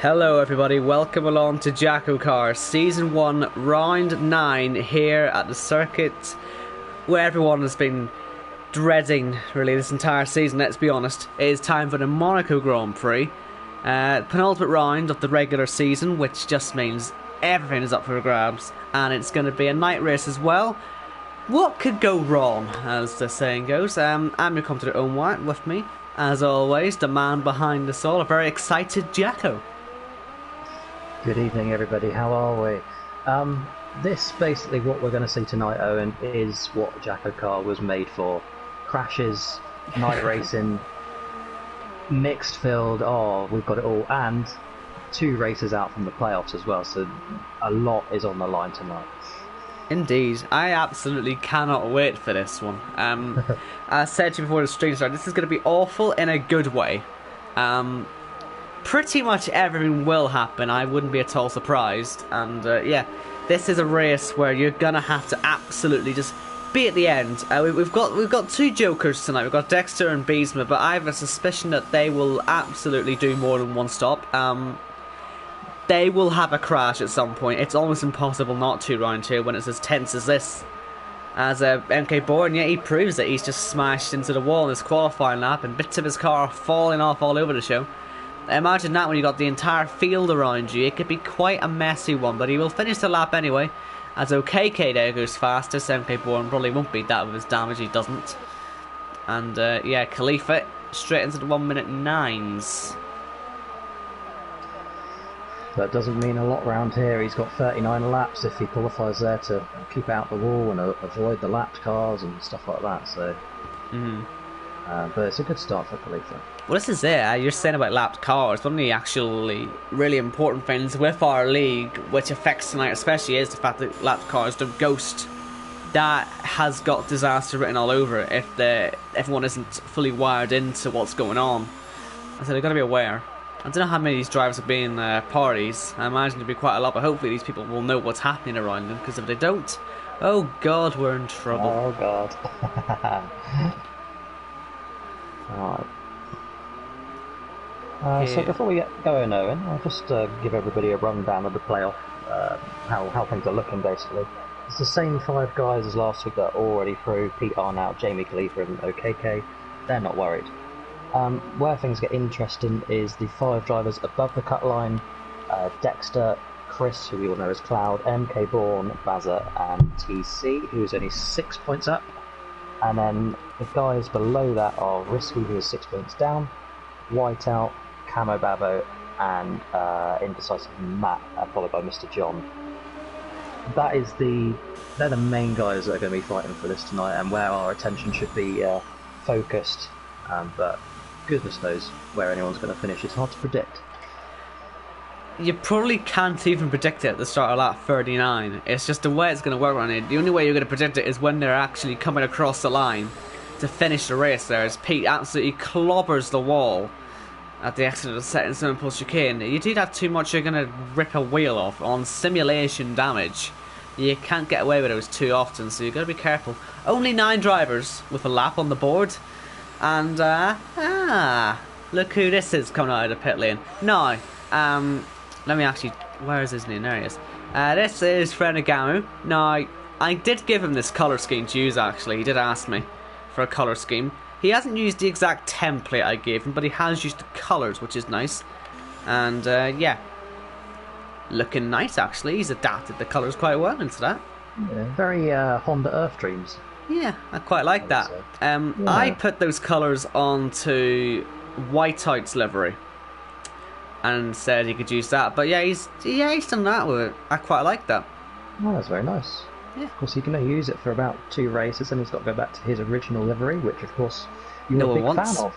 Hello everybody, welcome along to JACKOCAR Season 1, Round 9 here at the circuit where everyone has been dreading really this entire season, let's be honest. It is time for the Monaco Grand Prix, penultimate round of the regular season, which just means everything is up for grabs, and it's going to be a night race as well. What could go wrong, as the saying goes? I'm your commentator Owen White, with me, as always, the man behind us all, a very excited Jacko. Good evening, everybody. How are we? This basically what we're going to see tonight, Owen, is what JACKOCAR was made for. Crashes, night racing, mixed field. Oh, we've got it all, and 2 races out from the playoffs as well. So a lot is on the line tonight. Indeed, I absolutely cannot wait for this one. I said to you before the stream started, this is going to be awful in a good way. Pretty much everything will happen, I wouldn't be at all surprised, and yeah, this is a race where you're gonna have to absolutely just be at the end. We've got 2 jokers tonight, we've got Dexter and Beesma, but I have a suspicion that they will absolutely do more than one stop. They will have a crash at some point. It's almost impossible not to round 2 when it's as tense as this. As MK Bourne, yeah, he proves that he's just smashed into the wall in his qualifying lap and bits of his car falling off all over the show. Imagine that when you got the entire field around you. It could be quite a messy one, but he will finish the lap anyway. As OKK there goes fastest, MK Bourne probably won't beat that with his damage, he doesn't. And yeah, Khalifa straight into the 1 minute 9s. That doesn't mean a lot round here. He's got 39 laps if he qualifies there to keep out the wall and avoid the lapped cars and stuff like that. So, but it's a good start for Khalifa. Well, this is it. You're saying about lapped cars. One of the actually really important things with our league, which affects tonight especially, is the fact that lapped cars don't ghost. That has got disaster written all over it if everyone isn't fully wired into what's going on. So they've got to be aware. I don't know how many of these drivers will be in parties. I imagine there'll be quite a lot, but hopefully these people will know what's happening around them, because if they don't, oh god, we're in trouble. Oh god. Alright. So before we get going, Owen, I'll just give everybody a rundown of the playoff, how things are looking basically. It's the same 5 guys as last week that are already through. Pete Arnout, Jamie Khalifa and OKK. They're not worried. Where things get interesting is the 5 drivers above the cut line. Dexter, Chris, who we all know as Cloud, MK Bourne, Bazza and TC, who's only 6 points up. And then the guys below that are Risky, who is 6 points down, Whiteout, Camo Babo and Indecisive Matt, followed by Mr. John. They're the main guys that are going to be fighting for this tonight, and where our attention should be focused. But goodness knows where anyone's going to finish. It's hard to predict. You probably can't even predict it at the start of lap 39. It's just the way it's going to work around it. The only way you're going to predict it is when they're actually coming across the line to finish the race there, as Pete absolutely clobbers the wall at the exit of the second swimming pool chicane. You do that too much, you're going to rip a wheel off on simulation damage. You can't get away with those too often, so you've got to be careful. Only 9 drivers with a lap on the board. And, look who this is coming out of the pit lane. Now, let me actually, where is his name? There he is. This is Frenegamu. Now, I did give him this colour scheme to use actually. He did ask me for a colour scheme. He hasn't used the exact template I gave him, but he has used the colours, which is nice. And yeah, looking nice actually. He's adapted the colours quite well into that. Yeah, very Honda Earth Dreams. Yeah, I quite like that. Yeah. I put those colours onto Whiteout's livery and said he could use that. But yeah, he's done that with it. I quite like that. Oh, that's very nice. Yeah. Of course, he can only use it for about 2 races, and he's got to go back to his original livery, which of course you're a big fan of.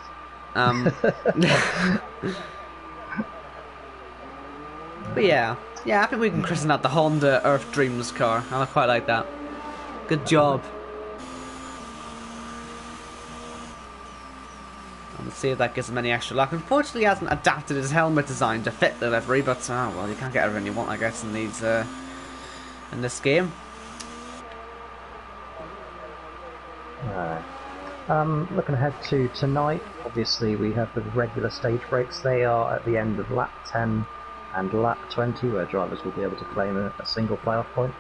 But yeah, I think we can christen that the Honda Earth Dreams car. I quite like that. Good job. Let's see if that gives him any extra luck. Unfortunately, he hasn't adapted his helmet design to fit the livery, but well, you can't get everything you want, I guess, in these in this game. Looking ahead to tonight, obviously we have the regular stage breaks. They are at the end of lap 10 and lap 20, where drivers will be able to claim a single playoff point.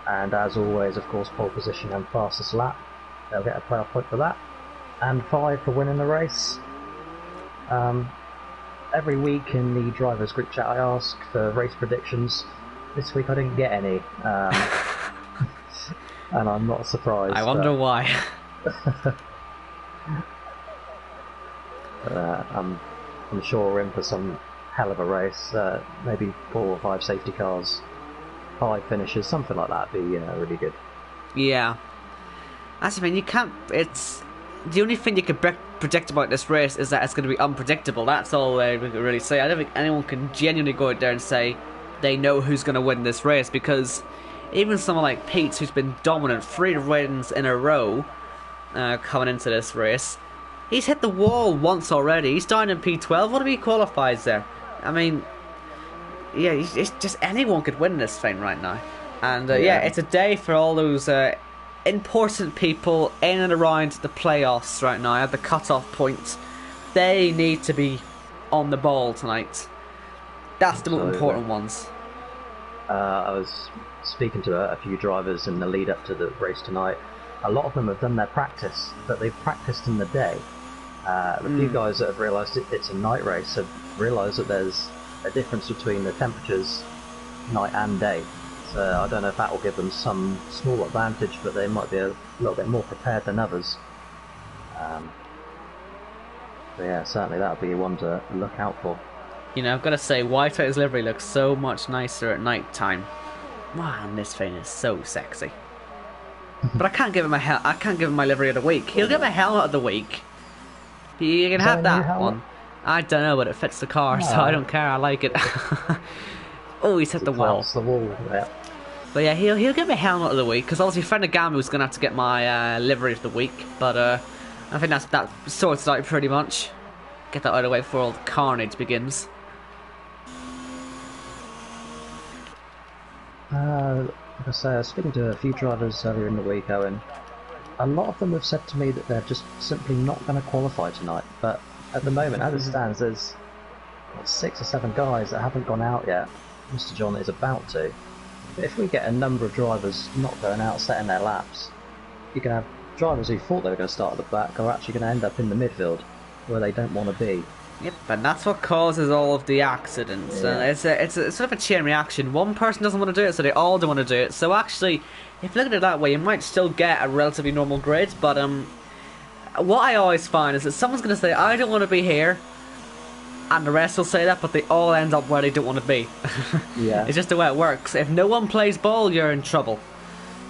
And as always, of course, pole position and fastest lap, they'll get a playoff point for that. And 5 for winning the race. Every week in the drivers group chat I ask for race predictions. This week I didn't get any, and I'm not surprised. I wonder why. I'm sure we're in for some hell of a race. Maybe 4 or 5 safety cars, 5 finishes, something like that. Be really good. Yeah, that's the thing. You can't. It's the only thing you can predict about this race is that it's going to be unpredictable. That's all we can really say. I don't think anyone can genuinely go out there and say they know who's going to win this race, because even someone like Pete, who's been dominant 3 wins in a row coming into this race, he's hit the wall once already. He's down in P12. What if he qualifies there? I mean, yeah, it's just anyone could win this thing right now. And yeah, it's a day for all those important people in and around the playoffs right now at the cut-off point. They need to be on the ball tonight. That's the most important ones. I was speaking to a few drivers in the lead up to the race tonight. A lot of them have done their practice, but they've practiced in the day. A few guys that have realised it's a night race have realised that there's a difference between the temperatures night and day. So I don't know if that will give them some small advantage, but they might be a little bit more prepared than others. So yeah, certainly that would be one to look out for. You know, I've got to say, Whiteout's livery looks so much nicer at night time. Man, this thing is so sexy. But I can't give him I can't give him my livery of the week. He'll give a helmet of the week. You can have that one. I don't know, but it fits the car, so I don't care. I like it. Oh, he's hit the wall. Yeah. But yeah, he'll give me helmet of the week, because obviously Frenagamu's going to have to get my livery of the week. But I think that sorts it out pretty much. Get that out of the way before all the carnage begins. Like I say, I was speaking to a few drivers earlier in the week, Owen. A lot of them have said to me that they're just simply not going to qualify tonight. But at the moment, as it stands, there's 6 or 7 guys that haven't gone out yet. Mr. John is about to. But if we get a number of drivers not going out, setting their laps, you can have drivers who thought they were going to start at the back are actually going to end up in the midfield, where they don't want to be. Yep, and that's what causes all of the accidents. Yeah. It's a sort of a chain reaction. One person doesn't want to do it, so they all don't want to do it. So actually, if you look at it that way, you might still get a relatively normal grid. But what I always find is that someone's going to say, I don't want to be here, and the rest will say that, but they all end up where they don't want to be. Yeah. It's just the way it works. If no one plays ball, you're in trouble.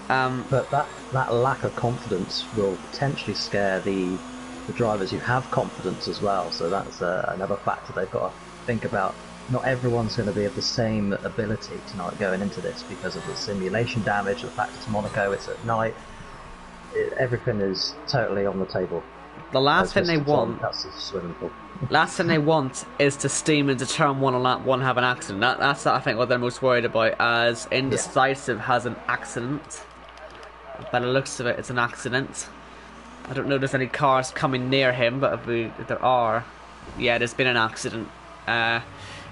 But that lack of confidence will potentially scare the drivers who have confidence as well. So that's another factor they've got to think about. Not everyone's going to be of the same ability tonight going into this because of the simulation damage, the fact it's Monaco, it's at night. Everything is totally on the table. The last thing they want, that's the swimming pool. last thing they want is to steam into turn 1 on lap 1 have an accident. That's I think what they're most worried about, as Indecisive has an accident. By the looks of it, it's an accident. I don't know if there's any cars coming near him, but if there are, yeah, there's been an accident.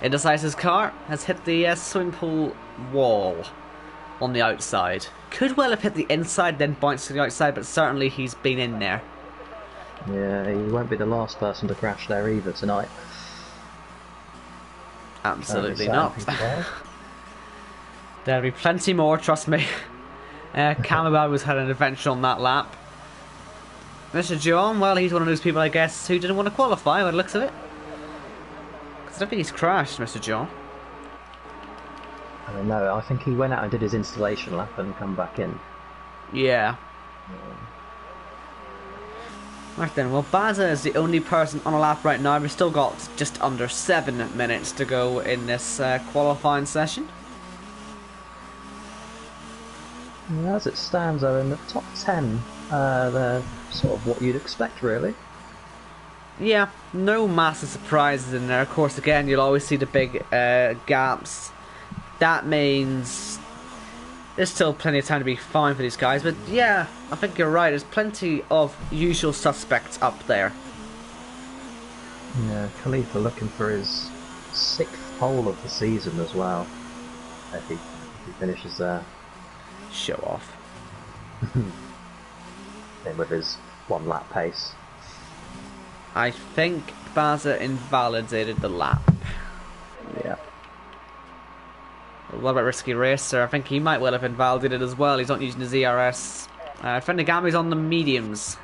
Indecisive's car has hit the swimming pool wall on the outside. Could well have hit the inside, then bounced to the outside, but certainly he's been in there. Yeah, he won't be the last person to crash there either tonight. Absolutely not. There'll be plenty more, trust me. Camabad was had an adventure on that lap. Mr. John, well, he's one of those people, I guess, who didn't want to qualify by the looks of it. Because I don't think he's crashed, Mr. John. I don't know, I think he went out and did his installation lap and come back in. Yeah. Right then, well, Baza is the only person on a lap right now. We've still got just under 7 minutes to go in this qualifying session. As it stands, though, in the top 10, they're sort of what you'd expect, really. Yeah, no massive surprises in there. Of course, again, you'll always see the big gaps. That means there's still plenty of time to be fine for these guys. But yeah, I think you're right. There's plenty of usual suspects up there. Yeah, Khalifa looking for his 6th pole of the season as well. If he finishes there. Show off. Same with his 1 lap pace. I think Baza invalidated the lap. Yeah. What about Risky Racer? I think he might well have invalidated as well. He's not using his ERS. Fenegami's on the mediums.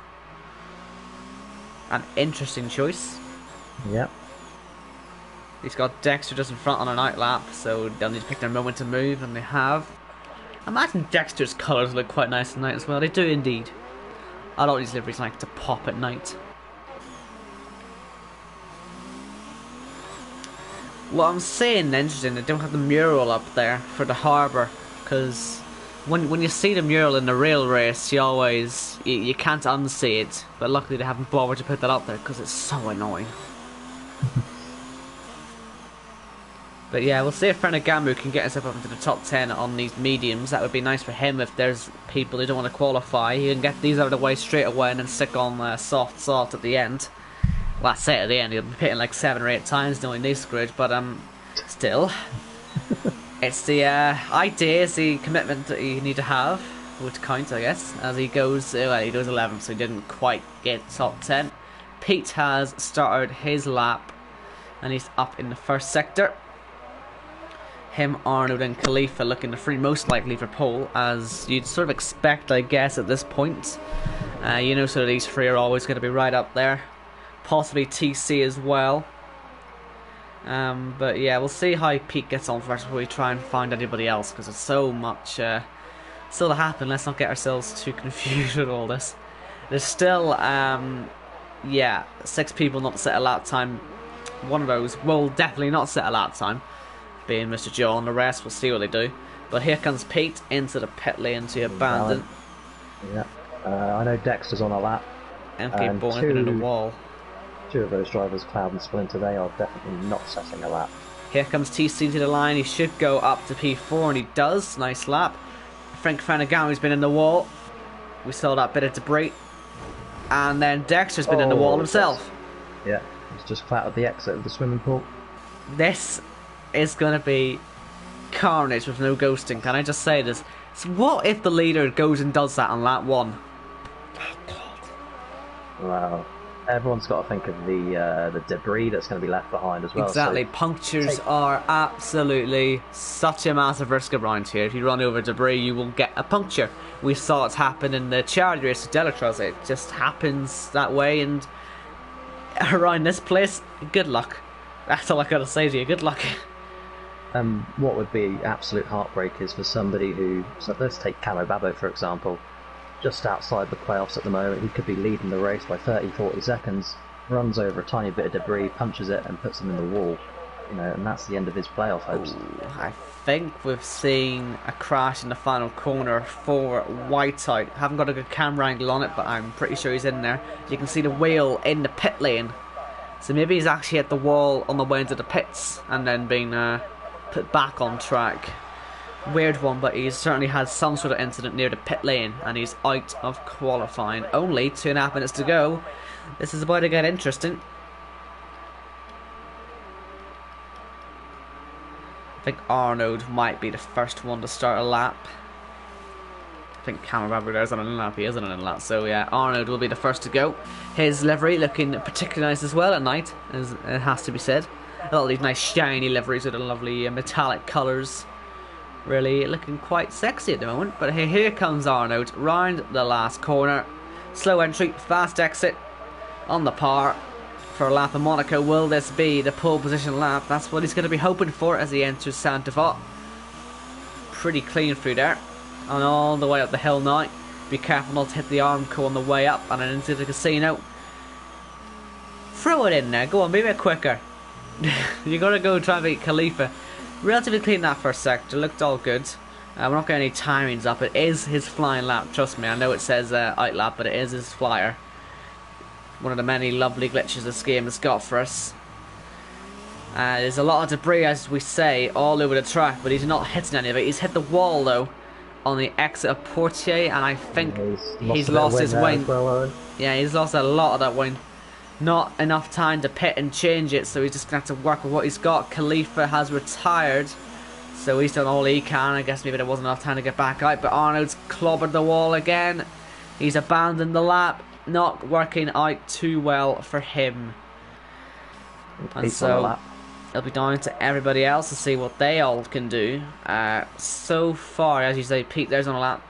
An interesting choice. Yep. He's got Dexter just in front on an out lap, so they'll need to pick their moment to move, and they have. I imagine Dexter's colours look quite nice at night as well. They do indeed. A lot of these liveries like to pop at night. What I'm saying, interesting, they don't have the mural up there for the harbour, because when you see the mural in the real race, you can't unsee it. But luckily they haven't bothered to put that up there because it's so annoying. But yeah, we'll see if Fernigamu can get himself up into the top 10 on these mediums. That would be nice for him if there's people who don't want to qualify. He can get these out of the way straight away and then stick on soft at the end. Well, I say at the end, he'll be pitting like 7 or 8 times knowing these screwed, but still. It's the idea, it's the commitment that you need to have, would count, I guess, as he goes, well, he goes 11th, so he didn't quite get top 10. Pete has started his lap, and he's up in the first sector. Him, Arnold and Khalifa looking the 3 most likely for pole, as you'd sort of expect, I guess, at this point. You know, so these 3 are always going to be right up there. Possibly TC as well. But yeah, we'll see how Pete gets on first before we try and find anybody else, because there's so much still to happen. Let's not get ourselves too confused with all this. There's still, yeah, 6 people not to set a lap time. One of those will definitely not set a lap time, being Mr. Joe, and the rest, we'll see what they do. But here comes Pete into the pit lane to abandon. Yeah, I know Dexter's on a lap. MK Bourne in the wall. 2 of those drivers, Cloud and Splinter, they are definitely not setting a lap. Here comes TC to the line. He should go up to P4, and he does. Nice lap. Frank Fanagami's been in the wall. We saw that bit of debris. And then Dexter's been in the wall himself. Yeah, he's just clattered the exit of the swimming pool. This is going to be carnage with no ghosting. Can I just say this? So what if the leader goes and does that on lap 1? Oh, God. Wow. Everyone's got to think of the debris that's going to be left behind as well. Exactly. So punctures are absolutely such a massive risk around here. If you run over debris, you will get a puncture. We saw it happen in the charity race with Delatros. It just happens that way, and around this place, good luck. That's all I got to say to you. Good luck. What would be absolute heartbreak is for somebody who, so let's take Camo Babo for example, just outside the playoffs at the moment. He could be leading the race by 30-40 seconds, runs over a tiny bit of debris, punches it and puts him in the wall, you know, and that's the end of his playoff hopes. Ooh, I think we've seen a crash in the final corner for Whiteout. Haven't got a good camera angle on it, but I'm pretty sure he's in there. You can see the wheel in the pit lane, so maybe he's actually at the wall on the way into the pits and then being put back on track. Weird one, but he's certainly had some sort of incident near the pit lane, and he's out of qualifying. Only 2.5 minutes to go. This is about to get interesting. I think Arnold might be the first one to start a lap. I think Cameron there's on an lap. He is on an lap, so yeah, Arnold will be the first to go. His livery looking particularly nice as well at night, as it has to be said. A lot of these nice shiny liveries with the lovely metallic colours. Really looking quite sexy at the moment. But here comes Arnold round the last corner. Slow entry, fast exit on the par for a lap in Monaco. Will this be the pole position lap? That's what he's going to be hoping for as he enters Saint-Devote. Pretty clean through there. And all the way up the hill now. Be careful not to hit the Armco on the way up and then into the casino. Throw it in there. Go on, be a bit quicker. You got to go try and beat Khalifa. Relatively clean that first sector, looked all good. We're not getting any timings up. It is his flying lap, trust me. I know it says out lap, but it is his flyer. One of the many lovely glitches this game has got for us. There's a lot of debris, as we say, all over the track, but he's not hitting any of it. He's hit the wall, though, on the exit of Portier, and I think he's lost his wing. Well, yeah, he's lost a lot of that wing. not enough time to pit and change it, so he's just going to have to work with what he's got. Khalifa has retired, so he's done all he can. I guess maybe there wasn't enough time to get back out, but Arnold's clobbered the wall again. He's abandoned the lap, not working out too well for him. And so it'll be down to everybody else to see what they all can do. So far, as you say, Pete, there's on a lap.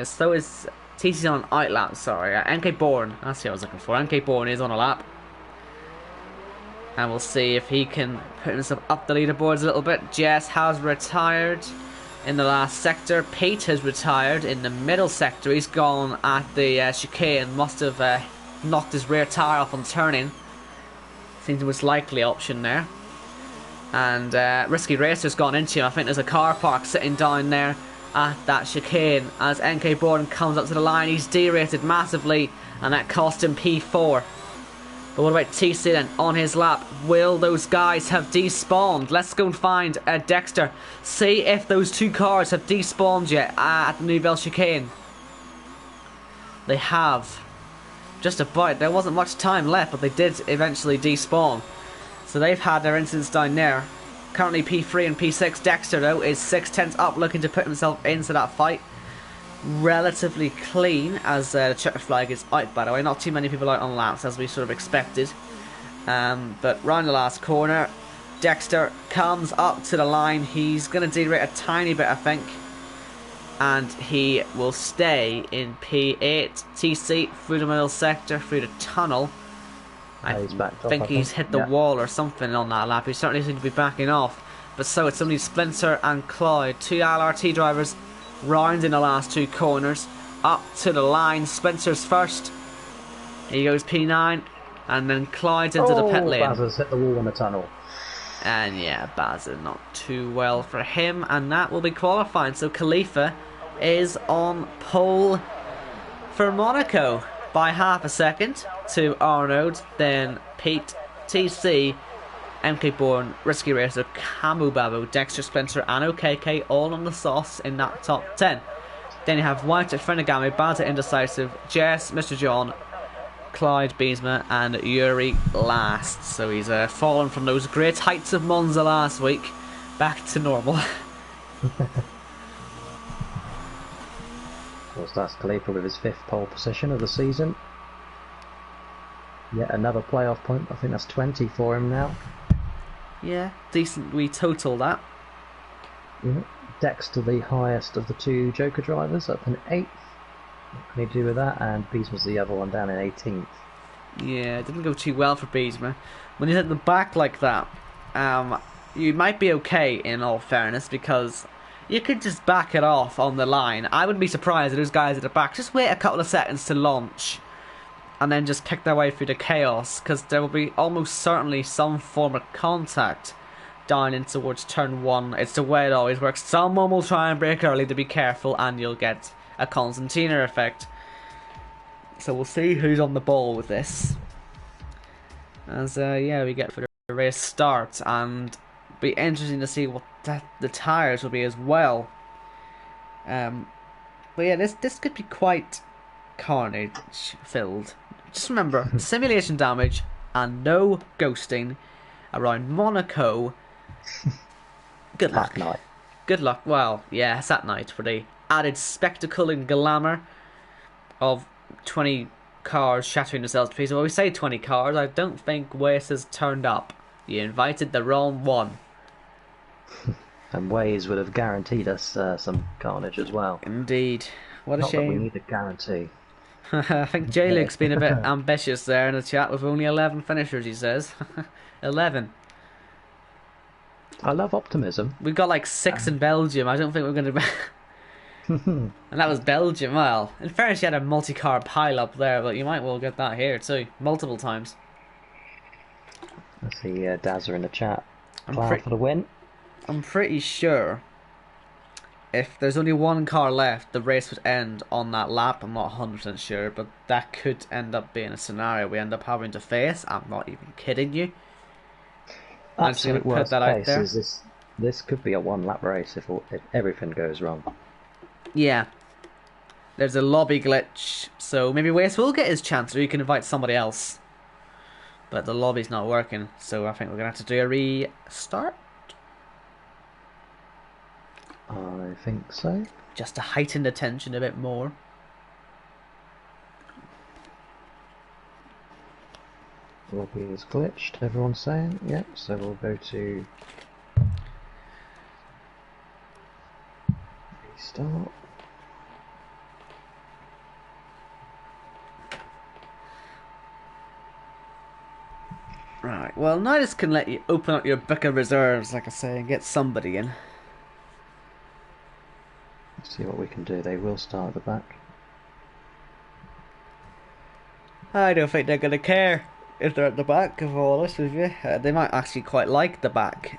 So is TC's on an out lap, sorry. NK Bourne, that's what I was looking for. NK Bourne is on a lap. And we'll see if he can put himself up the leaderboards a little bit. Jess has retired in the last sector. Pete has retired in the middle sector. He's gone at the chicane. Must have knocked his rear tyre off on turning. Seems the most likely option there. And Risky Racer's gone into him. I think there's a car park sitting down there at that chicane. As NK Borden comes up to the line, he's derated massively, and that cost him P4. But what about TC then on his lap? Will those guys have despawned? Let's go and find Dexter. See if those two cars have despawned yet at the Nouvelle Chicane. They have. Just about. There wasn't much time left, but they did eventually despawn. So they've had their incidents down there. Currently P3 and P6. Dexter, though, is 6/10 up, looking to put himself into that fight. Relatively clean, as the checker flag is out, by the way. Not too many people out on laps, as we sort of expected. But round the last corner, Dexter comes up to the line. He's going to derate a tiny bit, I think. And he will stay in P8. TC through the middle sector, through the tunnel. I think he's hit the wall or something on that lap. He certainly seems to be backing off. But so it's only Splinter and Cloud, two LRT drivers, round in the last two corners. Up to the line. Splinter's first. He goes P9. And then Clyde's into the pit lane. Bazza's hit the wall in the tunnel. And yeah, Bazza not too well for him. And that will be qualifying. So Khalifa is on pole for Monaco by half a second to Arnaud, then Pete, TC, MK Bourne, Risky Racer, Camu Babu, Dexter, Splinter and OKK all on the sauce in that top 10. Then you have White at Frenagami, Bazza Indecisive, Jess, Mr. John, Clyde, Beesma and Yuri last. So he's fallen from those great heights of Monza last week back to normal. Of course, that's Khalifa with his 5th pole position of the season. Yet another playoff point. I think that's 20 for him now. Yeah, decent. We total that. Dexter, the highest of the two Joker drivers, up in 8th. What can he do with that? And Beesma's the other one down in 18th. Yeah, it didn't go too well for Beesma. When he's at the back like that, you might be okay in all fairness, because you could just back it off on the line. I wouldn't be surprised if those guys at the back just wait a couple of seconds to launch and then just kick their way through the chaos, because there will be almost certainly some form of contact down in towards turn 1. It's the way it always works. Someone will try and brake early to be careful, and you'll get a Constantina effect. So we'll see who's on the ball with this. As yeah, we get for the race start, and be interesting to see what the tyres will be as well. But yeah, this could be quite carnage filled. Just remember, simulation damage and no ghosting around Monaco. Good luck. That night. Good luck. Well, yeah, it's that night for the added spectacle and glamour of 20 cars shattering themselves to pieces. Well, we say 20 cars. I don't think Waze has turned up. You invited the wrong one. And Waze would have guaranteed us some carnage as well. Indeed. What a Not shame. that we need a guarantee. I think J-Luke's been a bit ambitious there in the chat with only 11 finishers, he says. 11. I love optimism. We've got like 6 in Belgium. I don't think we're going to be... And that was Belgium. Well, in fairness, you had a multi-car pile-up there, but you might well get that here too. Multiple times. I see Dazza in the chat. Cloud for the win. I'm pretty sure if there's only one car left, the race would end on that lap. I'm not 100% sure, but that could end up being a scenario we end up having to face. I'm not even kidding you. I'm just going to put that out there. This could be a one-lap race if everything goes wrong. Yeah. There's a lobby glitch, so maybe Waste will get his chance, or you can invite somebody else. but the lobby's not working, so I think we're going to have to do a restart. I think so. Just to heighten the tension a bit more. Lobby is glitched, everyone's saying. Yep, so we'll go to restart. Right, well, now this can let you open up your book of reserves, like I say, and get somebody in. Let's see what we can do. They will start at the back. I don't think they're going to care if they're at the back, if I'm honest with you. They might actually quite like the back.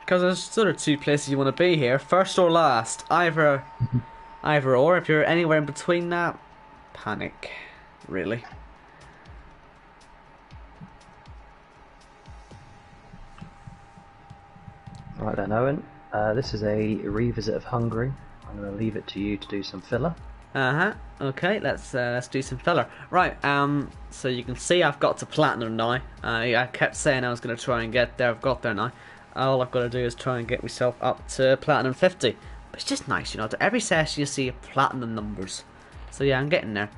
Because there's sort of two places you want to be here, first or last. Either or. If you're anywhere in between that, panic, really. Right then, Owen. This is a revisit of Hungary. I'm going to leave it to you to do some filler. Okay, let's do some filler. Right. So you can see I've got to platinum now. I kept saying I was going to try and get there. I've got there now. All I've got to do is try and get myself up to platinum 50. But it's just nice, you know. To every session you see platinum numbers. So yeah, I'm getting there.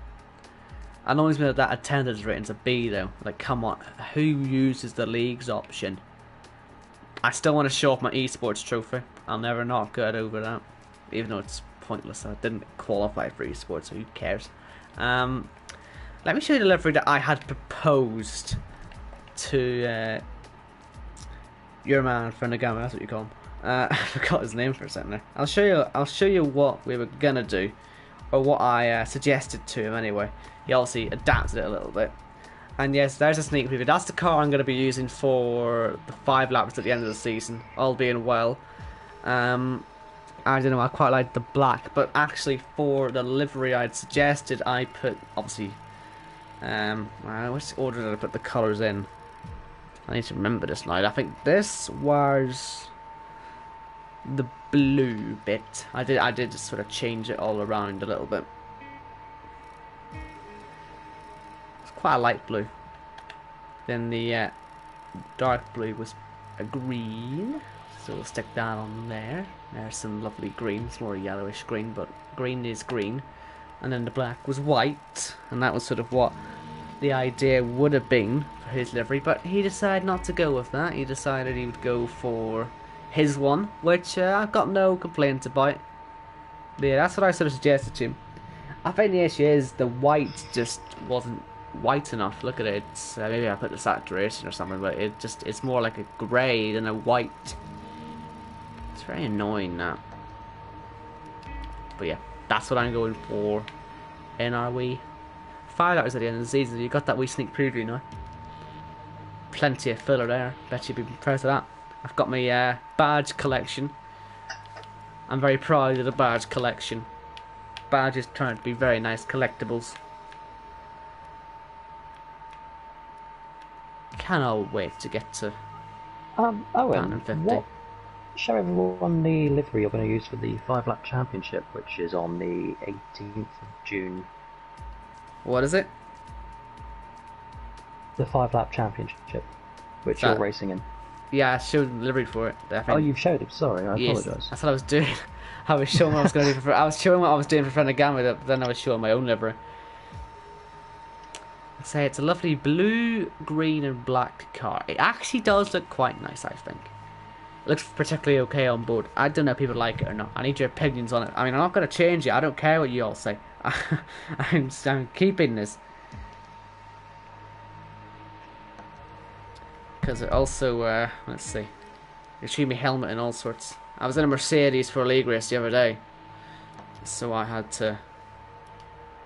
I know he's been at that attendance rating's a B though. Like, come on, who uses the leagues option? I still want to show off my eSports trophy. I'll never not get over that, even though it's pointless. I didn't qualify for eSports, so who cares? Let me show you the livery that I had proposed to your man Fernagama. That's what you call him. I forgot his name for a second there. I'll show you what we were gonna do, or what I suggested to him anyway. He obviously adapted it a little bit. And yes, there's a sneak preview. That's the car I'm going to be using for the 5 laps at the end of the season, all being well. I don't know, I quite like the black, but actually for the livery I'd suggested, I put, obviously, which order did I put the colours in? I need to remember this now. I think this was the blue bit. I did just sort of change it all around a little bit. Quite a light blue. Then the dark blue was a green, so we'll stick that on there. There's some lovely green. It's more a yellowish green, but green is green. And then the black was white, and that was sort of what the idea would have been for his livery, but he decided not to go with that. He decided he would go for his one, which I've got no complaints about. But yeah, that's what I sort of suggested to him. I think the issue is the white just wasn't white enough. Look at it. Maybe I put the saturation or something, but it's more like a grey than a white. It's very annoying now. But yeah, that's what I'm going for in our wee 5 hours at the end of the season. You got that wee sneak preview now. Plenty of filler there. Bet you'd be proud of that. I've got my badge collection. I'm very proud of the badge collection. Badges turn out to be very nice collectibles. Cannot wait to get to Owen, what? Show everyone the livery you're going to use for the 5-lap championship, which is on the 18th of June. What is it? The 5-lap championship, which you're racing in. Yeah, I showed the livery for it. Oh, you've showed it. Sorry, I apologise. That's what I was doing. I was showing what I was going to do. I was showing what I was doing for Fernagama, then I was showing my own livery. Say it's a lovely blue, green and black car. It actually does look quite nice, I think. It looks particularly okay on board. I don't know if people like it or not. I need your opinions on it. I mean, I'm not going to change it. I don't care what you all say. I'm keeping this. Because it also, let's see. They treat me helmet and all sorts. I was in a Mercedes for a league race the other day. So I had to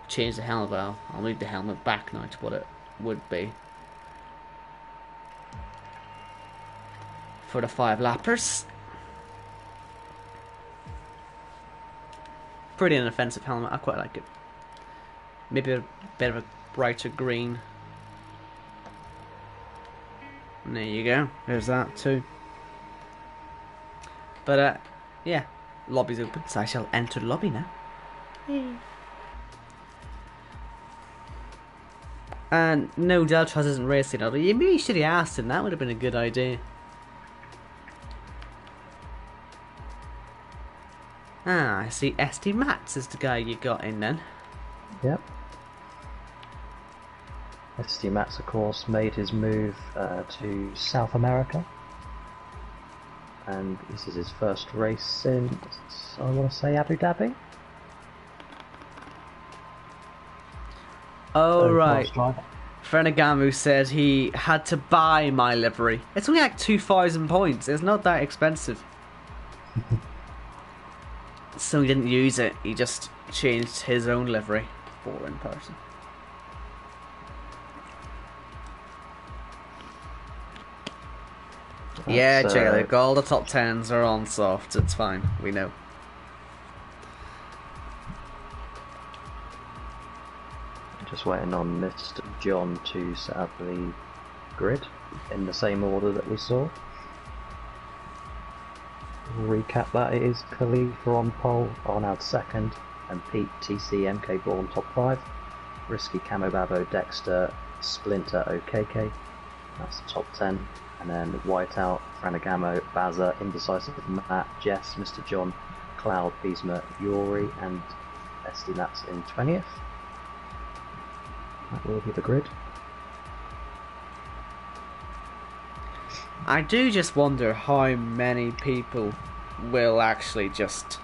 change the helmet. Well, I'll leave the helmet back now to what it would be for the 5 lappers. Pretty inoffensive helmet. I quite like it. Maybe a bit of a brighter green. And there you go. There's that too. But yeah, lobby's open, so I shall enter the lobby now. And no, Deltras isn't racing. Although you maybe should have asked him. That would have been a good idea. Ah, I see. SD Mats is the guy you got in then. Yep. SD Mats, of course, made his move to South America. And this is his first race since, I want to say, Abu Dhabi? Oh, right. Frenagamu said he had to buy my livery. It's only like 2,000 points. It's not that expensive. So he didn't use it. He just changed his own livery for in person. Yeah, Jay, all the top 10s are on soft. It's fine. We know. Just waiting on Mr. John to set up the grid in the same order that we saw. Recap that: it is Khalifa on pole, Arnold second, and Pete, TC, MK Braun top 5. Risky, Camo Babo, Dexter, Splinter, OKK. That's the top 10. And then Whiteout, Franagamo, Baza, Indecisive, Matt, Jess, Mr. John, Cloud, Beesma, Yuri, and SD Nats in 20th. That will be the grid. I do just wonder how many people will actually just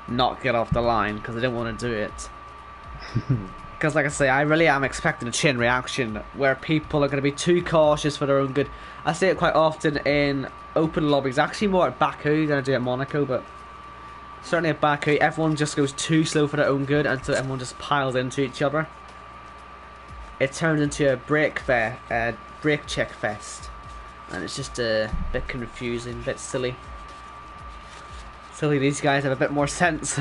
not get off the line because they don't want to do it. Because like I say, I really am expecting a chain reaction where people are going to be too cautious for their own good. I see it quite often in open lobbies, actually more at Baku than I do at Monaco, but certainly at Baku, everyone just goes too slow for their own good, and so everyone just piles into each other. It turns into a brake check fest, and it's just a bit confusing, a bit silly. Silly, these guys have a bit more sense.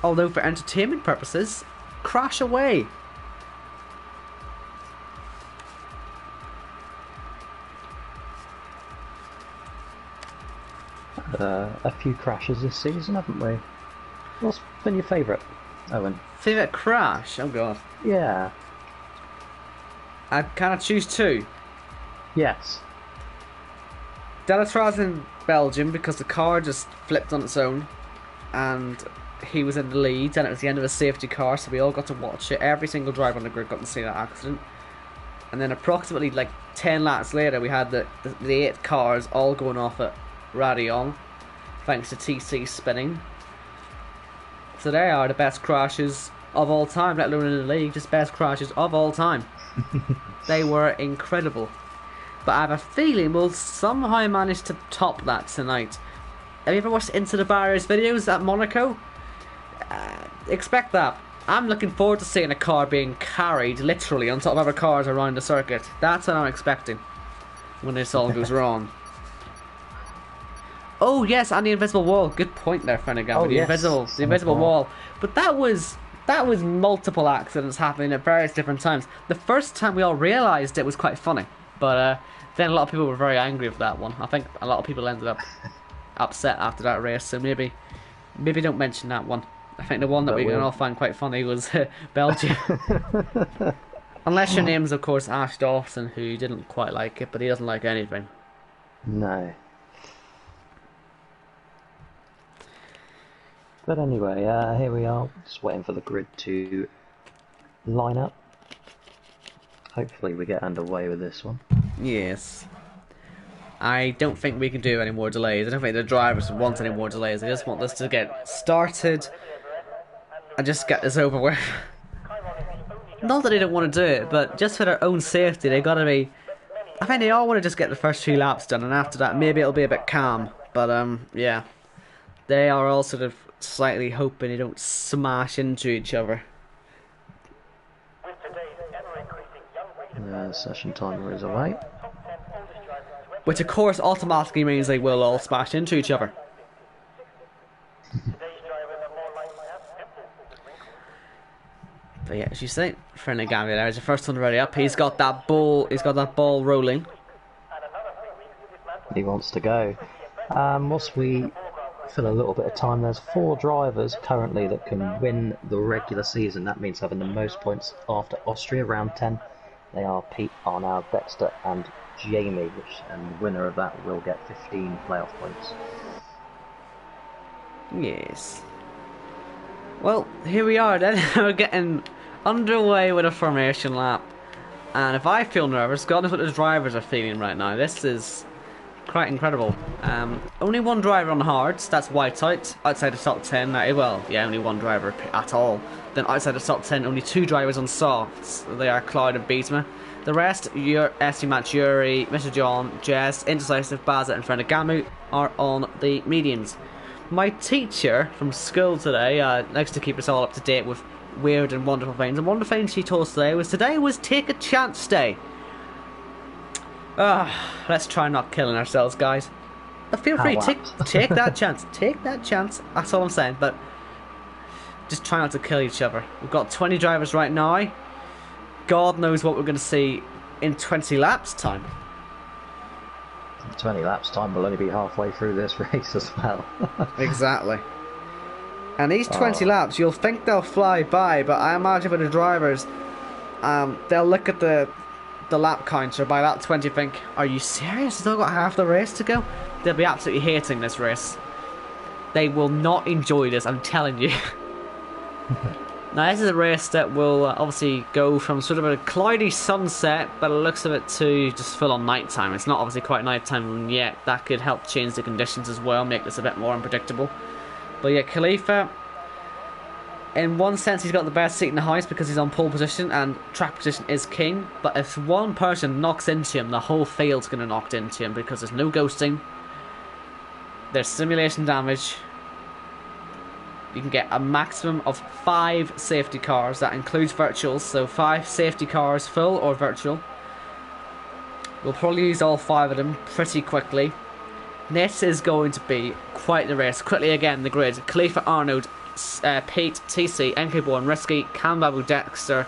Although for entertainment purposes, crash away. A few crashes this season, haven't we? What's been your favourite, Owen? Favourite crash? Oh god. Yeah. Can I choose two? Yes. Delatraz in Belgium because the car just flipped on its own and he was in the lead and it was the end of a safety car, so we all got to watch it. Every single driver on the grid got to see that accident. And then approximately like 10 laps later we had the 8 cars all going off at Radion thanks to TC spinning. So they are the best crashes of all time, let alone in the league, just best crashes of all time. They were incredible. But I have a feeling we'll somehow manage to top that tonight. Have you ever watched Into the Barriers videos at Monaco? Expect that. I'm looking forward to seeing a car being carried literally on top of other cars around the circuit. That's what I'm expecting when this all goes wrong. Oh yes, and the invisible wall. Good point there, Frenagam. Oh, the yes. invisible wall. But that was multiple accidents happening at various different times. The first time we all realised it was quite funny, but then a lot of people were very angry with that one. I think a lot of people ended up upset after that race, so maybe don't mention that one. I think the one that we can all find quite funny was Belgium. Unless your name's, of course, Ash Dawson, who didn't quite like it, but he doesn't like anything. No. But anyway, here we are, just waiting for the grid to line up. Hopefully we get underway with this one. Yes. I don't think we can do any more delays. I don't think the drivers want any more delays. They just want this to get started and just get this over with. Not that they don't want to do it, but just for their own safety, they gotta be... I think they all want to just get the first 2 laps done, and after that maybe it'll be a bit calm. But yeah. They are all sort of slightly hoping they don't smash into each other. Session timer is away. Which of course automatically means they will all smash into each other. But yeah, as you say, Frenagami there is the first one already up. He's got that ball rolling. He wants to go. Whilst we fill a little bit of time, there's 4 drivers currently that can win the regular season. That means having the most points after Austria, round 10. They are Pete, Arnaud, Dexter and Jamie, and the winner of that will get 15 playoff points. Yes. Well, here we are then. We're getting underway with a formation lap. And if I feel nervous, God knows what the drivers are feeling right now. This is quite incredible. Only one driver on hards, that's Whiteout, outside the top 10. Only one driver at all. Then outside the top 10, only 2 drivers on softs. They are Cloud and Beatsma. The rest, SD Match, Yuri, Mr. John, Jess, Indecisive, Baza and Gamu are on the mediums. My teacher from school today likes to keep us all up to date with weird and wonderful things. And one of the things she told us today was Take a Chance Day. Let's try not killing ourselves, guys. But feel free, take that chance. Take that chance. That's all I'm saying. But just try not to kill each other. We've got 20 drivers right now. God knows what we're going to see in 20 laps time. 20 laps time, we'll only be halfway through this race as well. Exactly. And these 20 laps, you'll think they'll fly by, but I imagine for the drivers, they'll look at the lap counter by lap 20 think, are you serious? Still got half the race to go? They'll be absolutely hating this race. They will not enjoy this, I'm telling you. Now this is a race that will obviously go from sort of a cloudy sunset, but it looks of it to just full on night time. It's not obviously quite night time yet. That could help change the conditions as well, make this a bit more unpredictable. But yeah, Khalifa, in one sense he's got the best seat in the house because he's on pole position and track position is king. But if one person knocks into him, the whole field's going to knock into him because there's no ghosting. There's simulation damage. You can get a maximum of 5 safety cars. That includes virtuals, so 5 safety cars, full or virtual. We'll probably use all 5 of them pretty quickly. This is going to be quite the race. Quickly again, the grid. Khalifa, Arnold, Pete, TC, MK1, Risky, Cambabu, Dexter,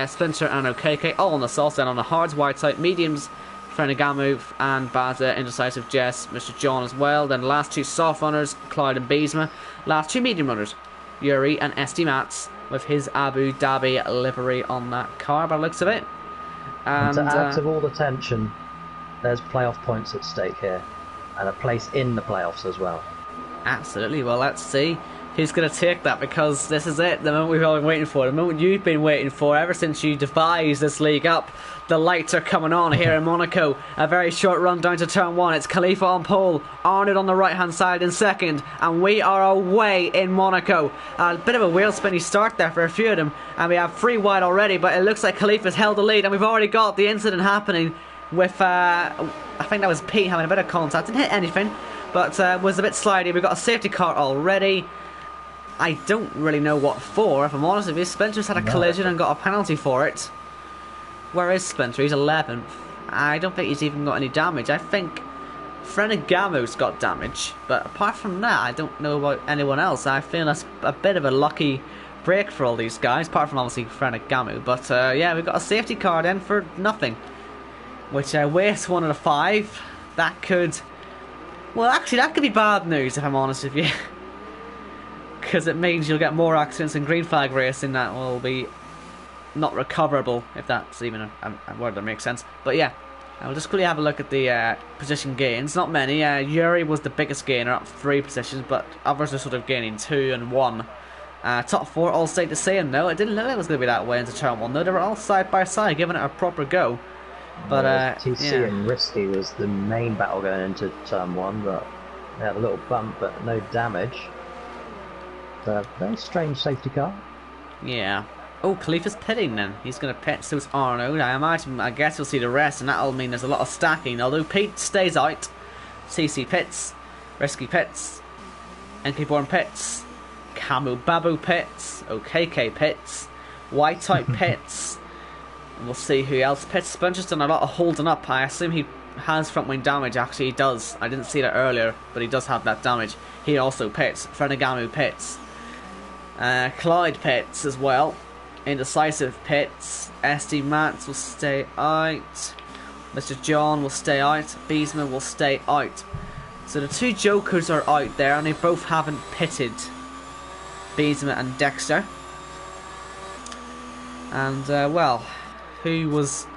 Splinter and OKK, all on the sauce. Then on the hards, Whiteout, mediums, Gamu and Baza, Indecisive, Jess, Mr. John as well. Then the last 2 soft runners, Cloud and Beesma. Last 2 medium runners, Yuri and SD Mats, with his Abu Dhabi livery on that car by the looks of it. And to add to all the tension, there's playoff points at stake here, and a place in the playoffs as well. Absolutely. Well, let's see who's going to take that, because this is it, the moment we've all been waiting for, the moment you've been waiting for ever since you devised this league up. The lights are coming on here in Monaco. A very short run down to turn 1. It's Khalifa on pole, Arnold on the right hand side in second, and we are away in Monaco. A bit of a wheel spinny start there for a few of them, and we have 3 wide already, but it looks like Khalifa's held the lead, and we've already got the incident happening with I think that was Pete having a bit of contact. Didn't hit anything, but was a bit slidey. We've got a safety car already. I don't really know what for, if I'm honest with you. Splinter's had a collision and got a penalty for it. Where is Splinter? He's 11th. I don't think he's even got any damage. I think Gamu's got damage, but apart from that, I don't know about anyone else. I feel that's a bit of a lucky break for all these guys, apart from obviously Gamu. But yeah, we've got a safety car then for nothing, which wastes 1 out of 5. That could... Well, actually, that could be bad news, if I'm honest with you. Because it means you'll get more accidents in green flag racing that will be not recoverable, if that's even a word that makes sense. But yeah, I'll just quickly have a look at the position gains. Not many. Yuri was the biggest gainer, up 3 positions, but others are sort of gaining 2 and 1. Top 4 all stayed the same though. It didn't look like it was going to be that way into turn 1 though. They were all side by side, giving it a proper go. But TC and Risky was the main battle going into turn 1, but they had a little bump, but no damage. A very strange safety car. Yeah. Oh, Khalifa's pitting then. He's going to pit, so it's Arnold. I guess you'll see the rest, and that'll mean there's a lot of stacking. Although Pete stays out. CC pits. Risky pits. NK-Born pits. Camu Babu pits. OKK pits. Whiteout pits. And we'll see who else pits. Splinter's done a lot of holding up. I assume he has front wing damage. Actually, he does. I didn't see that earlier, but he does have that damage. He also pits. Gamu pits. Clyde pits as well. Indecisive pits. SD Mats will stay out. Mr. John will stay out. Beesman will stay out. So the two Jokers are out there, and they both haven't pitted. Beesman and Dexter. And, well, who was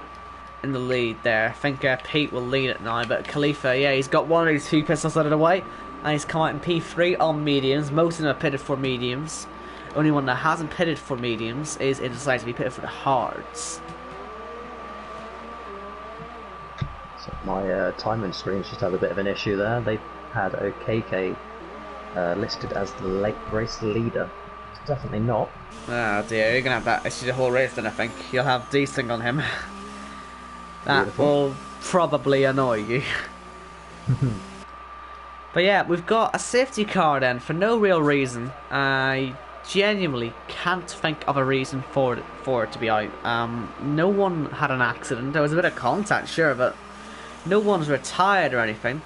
in the lead there? I think Pete will lead it now, but Khalifa, yeah, he's got one of these two pistols out of the way, and he's come out in P3 on mediums. Most of them are pitted for mediums. The only one that hasn't pitted for mediums is it decided to be pitted for the hards. So my timing screens just have a bit of an issue there. They had OKK listed as the race leader. It's definitely not. Oh dear, you're going to have that issue the whole race then, I think. You'll have D-Sting on him. That Beautiful. Will probably annoy you. But yeah, we've got a safety car then, for no real reason. I genuinely can't think of a reason for it to be out. No one had an accident. There was a bit of contact, sure, but no one's retired or anything.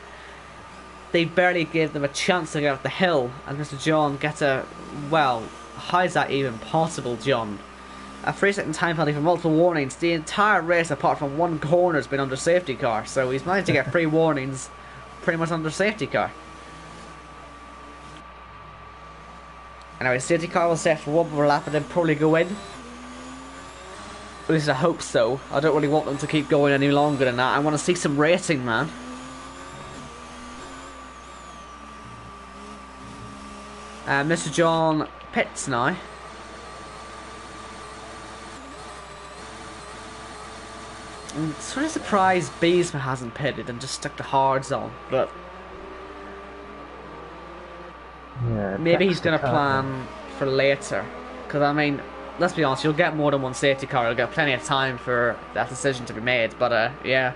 They barely gave them a chance to get up the hill, and Mr. John gets a, well, how is that even possible, John? A 3-second time penalty for multiple warnings. The entire race, apart from one corner, has been under safety car, so he's managed to get 3 warnings pretty much under safety car. Anyway, safety car will set for one more lap and then probably go in. At least I hope so. I don't really want them to keep going any longer than that. I want to see some racing, man. Mr. John pits now. I'm sort of surprised Beesman hasn't pitted and just stuck the hards on, but yeah, maybe he's going to plan for later. Because, I mean, let's be honest, you'll get more than one safety car, you'll get plenty of time for that decision to be made, but yeah.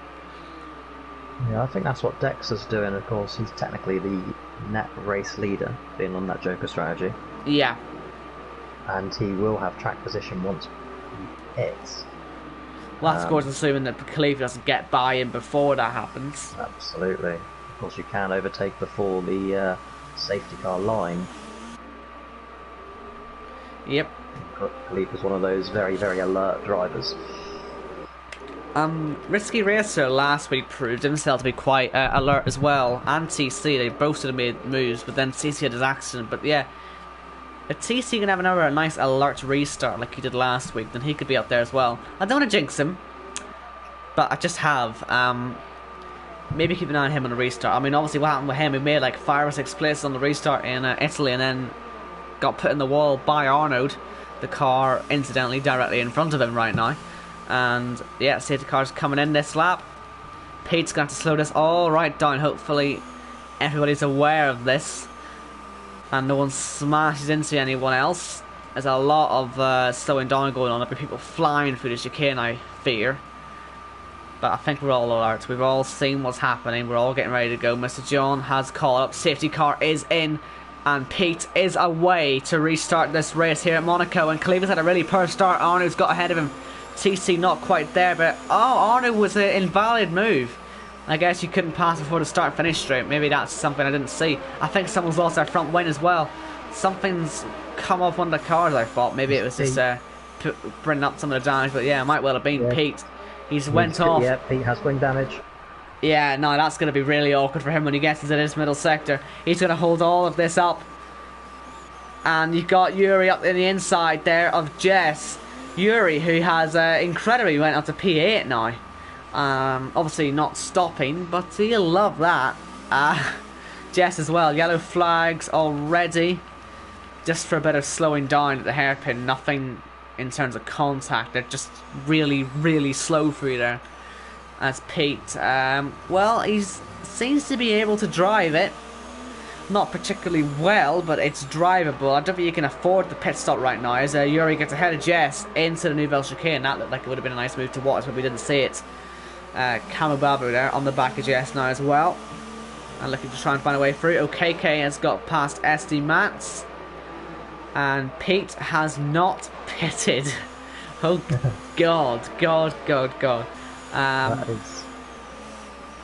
Yeah, I think that's what Dexter's doing, of course. He's technically the net race leader, being on that Joker strategy. Yeah. And he will have track position once he hits. Well, that's of course assuming that Khalifa doesn't get by him before that happens. Absolutely. Of course, you can overtake before the safety car line. Yep. Khalifa's one of those very, very alert drivers. Risky Racer last week proved himself to be quite alert as well. And TC, they both sort of made moves, but then TC had his accident. But yeah, if TC can have another nice alert restart like he did last week, then he could be up there as well. I don't want to jinx him, but I just have. Maybe keep an eye on him on the restart. I mean, obviously what happened with him, he made like 5 or 6 places on the restart in Italy and then got put in the wall by Arnaud, the car incidentally directly in front of him right now. And yeah, safety car's coming in this lap. Pete's going to have to slow this all right down. Hopefully everybody's aware of this and no one smashes into anyone else. There's a lot of slowing down going on. There'll be people flying through the chicane, I fear. But I think we're all alert. We've all seen what's happening. We're all getting ready to go. Mr. John has called up. Safety car is in. And Pete is away to restart this race here at Monaco. And Cleveland's had a really poor start. Arnaud's got ahead of him. TC not quite there, but Arnaud was an invalid move. I guess you couldn't pass before the start finish straight. Maybe that's something I didn't see. I think someone's lost their front wing as well. Something's come off one of the cars, I thought. Maybe it was just bringing up some of the damage, but yeah, it might well have been Pete. He's went off. Yeah, Pete has wing damage. Yeah, no, that's going to be really awkward for him when he gets into this middle sector. He's going to hold all of this up. And you've got Yuri up in the inside there of Jess. Yuri, who has incredibly went up to P8 now. Obviously not stopping, but he'll love that. Jess as well. Yellow flags already. Just for a bit of slowing down at the hairpin. Nothing in terms of contact. They're just really, really slow through there. As Pete. Well, he seems to be able to drive it. Not particularly well, but it's drivable. I don't think you can afford the pit stop right now as Yuri gets ahead of Jess into the Nouvelle Chicane. That looked like it would have been a nice move to watch, but we didn't see it. Camo Babu there on the back of Jess now as well. And looking to try and find a way through. OKK has got past SD Mats. And Pete has not pitted. Oh, God. That is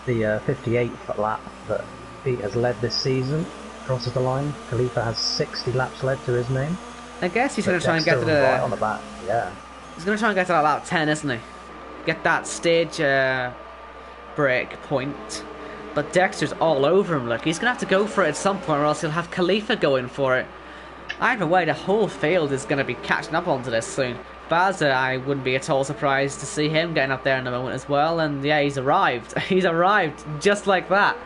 the 58th lap that Pete has led this season. Crosses the line. Khalifa has 60 laps led to his name. I guess he's going to try and get to the... right on the back, yeah. He's going to try and get to that lap 10, isn't he? Get that stage break point. But But Dexter's all over him. Look, he's going to have to go for it at some point, or else he'll have Khalifa going for it. Either way, the whole field is going to be catching up onto this soon. Baza, I wouldn't be at all surprised to see him getting up there in a moment as well. And yeah, he's arrived. He's arrived just like that.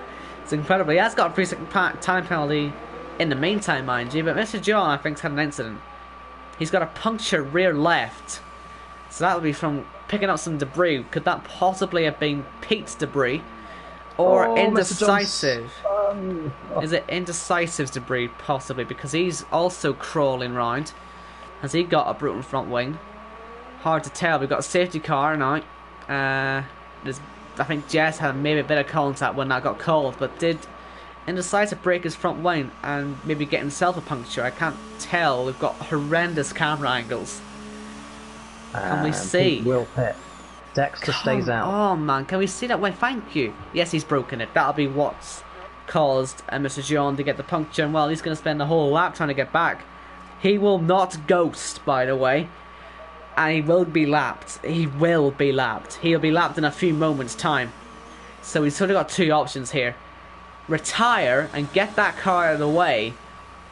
It's incredible. He has got a 3-second time penalty in the meantime, mind you. But Mr. John, I think, has had an incident. He's got a puncture rear left. So that would be from picking up some debris. Could that possibly have been Pete's debris? Or indecisive? Is it indecisive debris? Possibly, because he's also crawling round. Has he got a brutal front wing? Hard to tell. We've got a safety car now. I think Jess had maybe a bit of contact when that got called, but did indecisive break his front wing and maybe get himself a puncture? I can't tell. We've got horrendous camera angles. Can we see? Pete will pit. Dexter stays out. Oh man, can we see that? Why, thank you. Yes, he's broken it. That'll be what's caused Mr. Jean to get the puncture. And well, he's going to spend the whole lap trying to get back. He will not ghost, by the way. And he will be lapped. He will be lapped. He'll be lapped in a few moments' time. So he's sort of got two options here. Retire and get that car out of the way,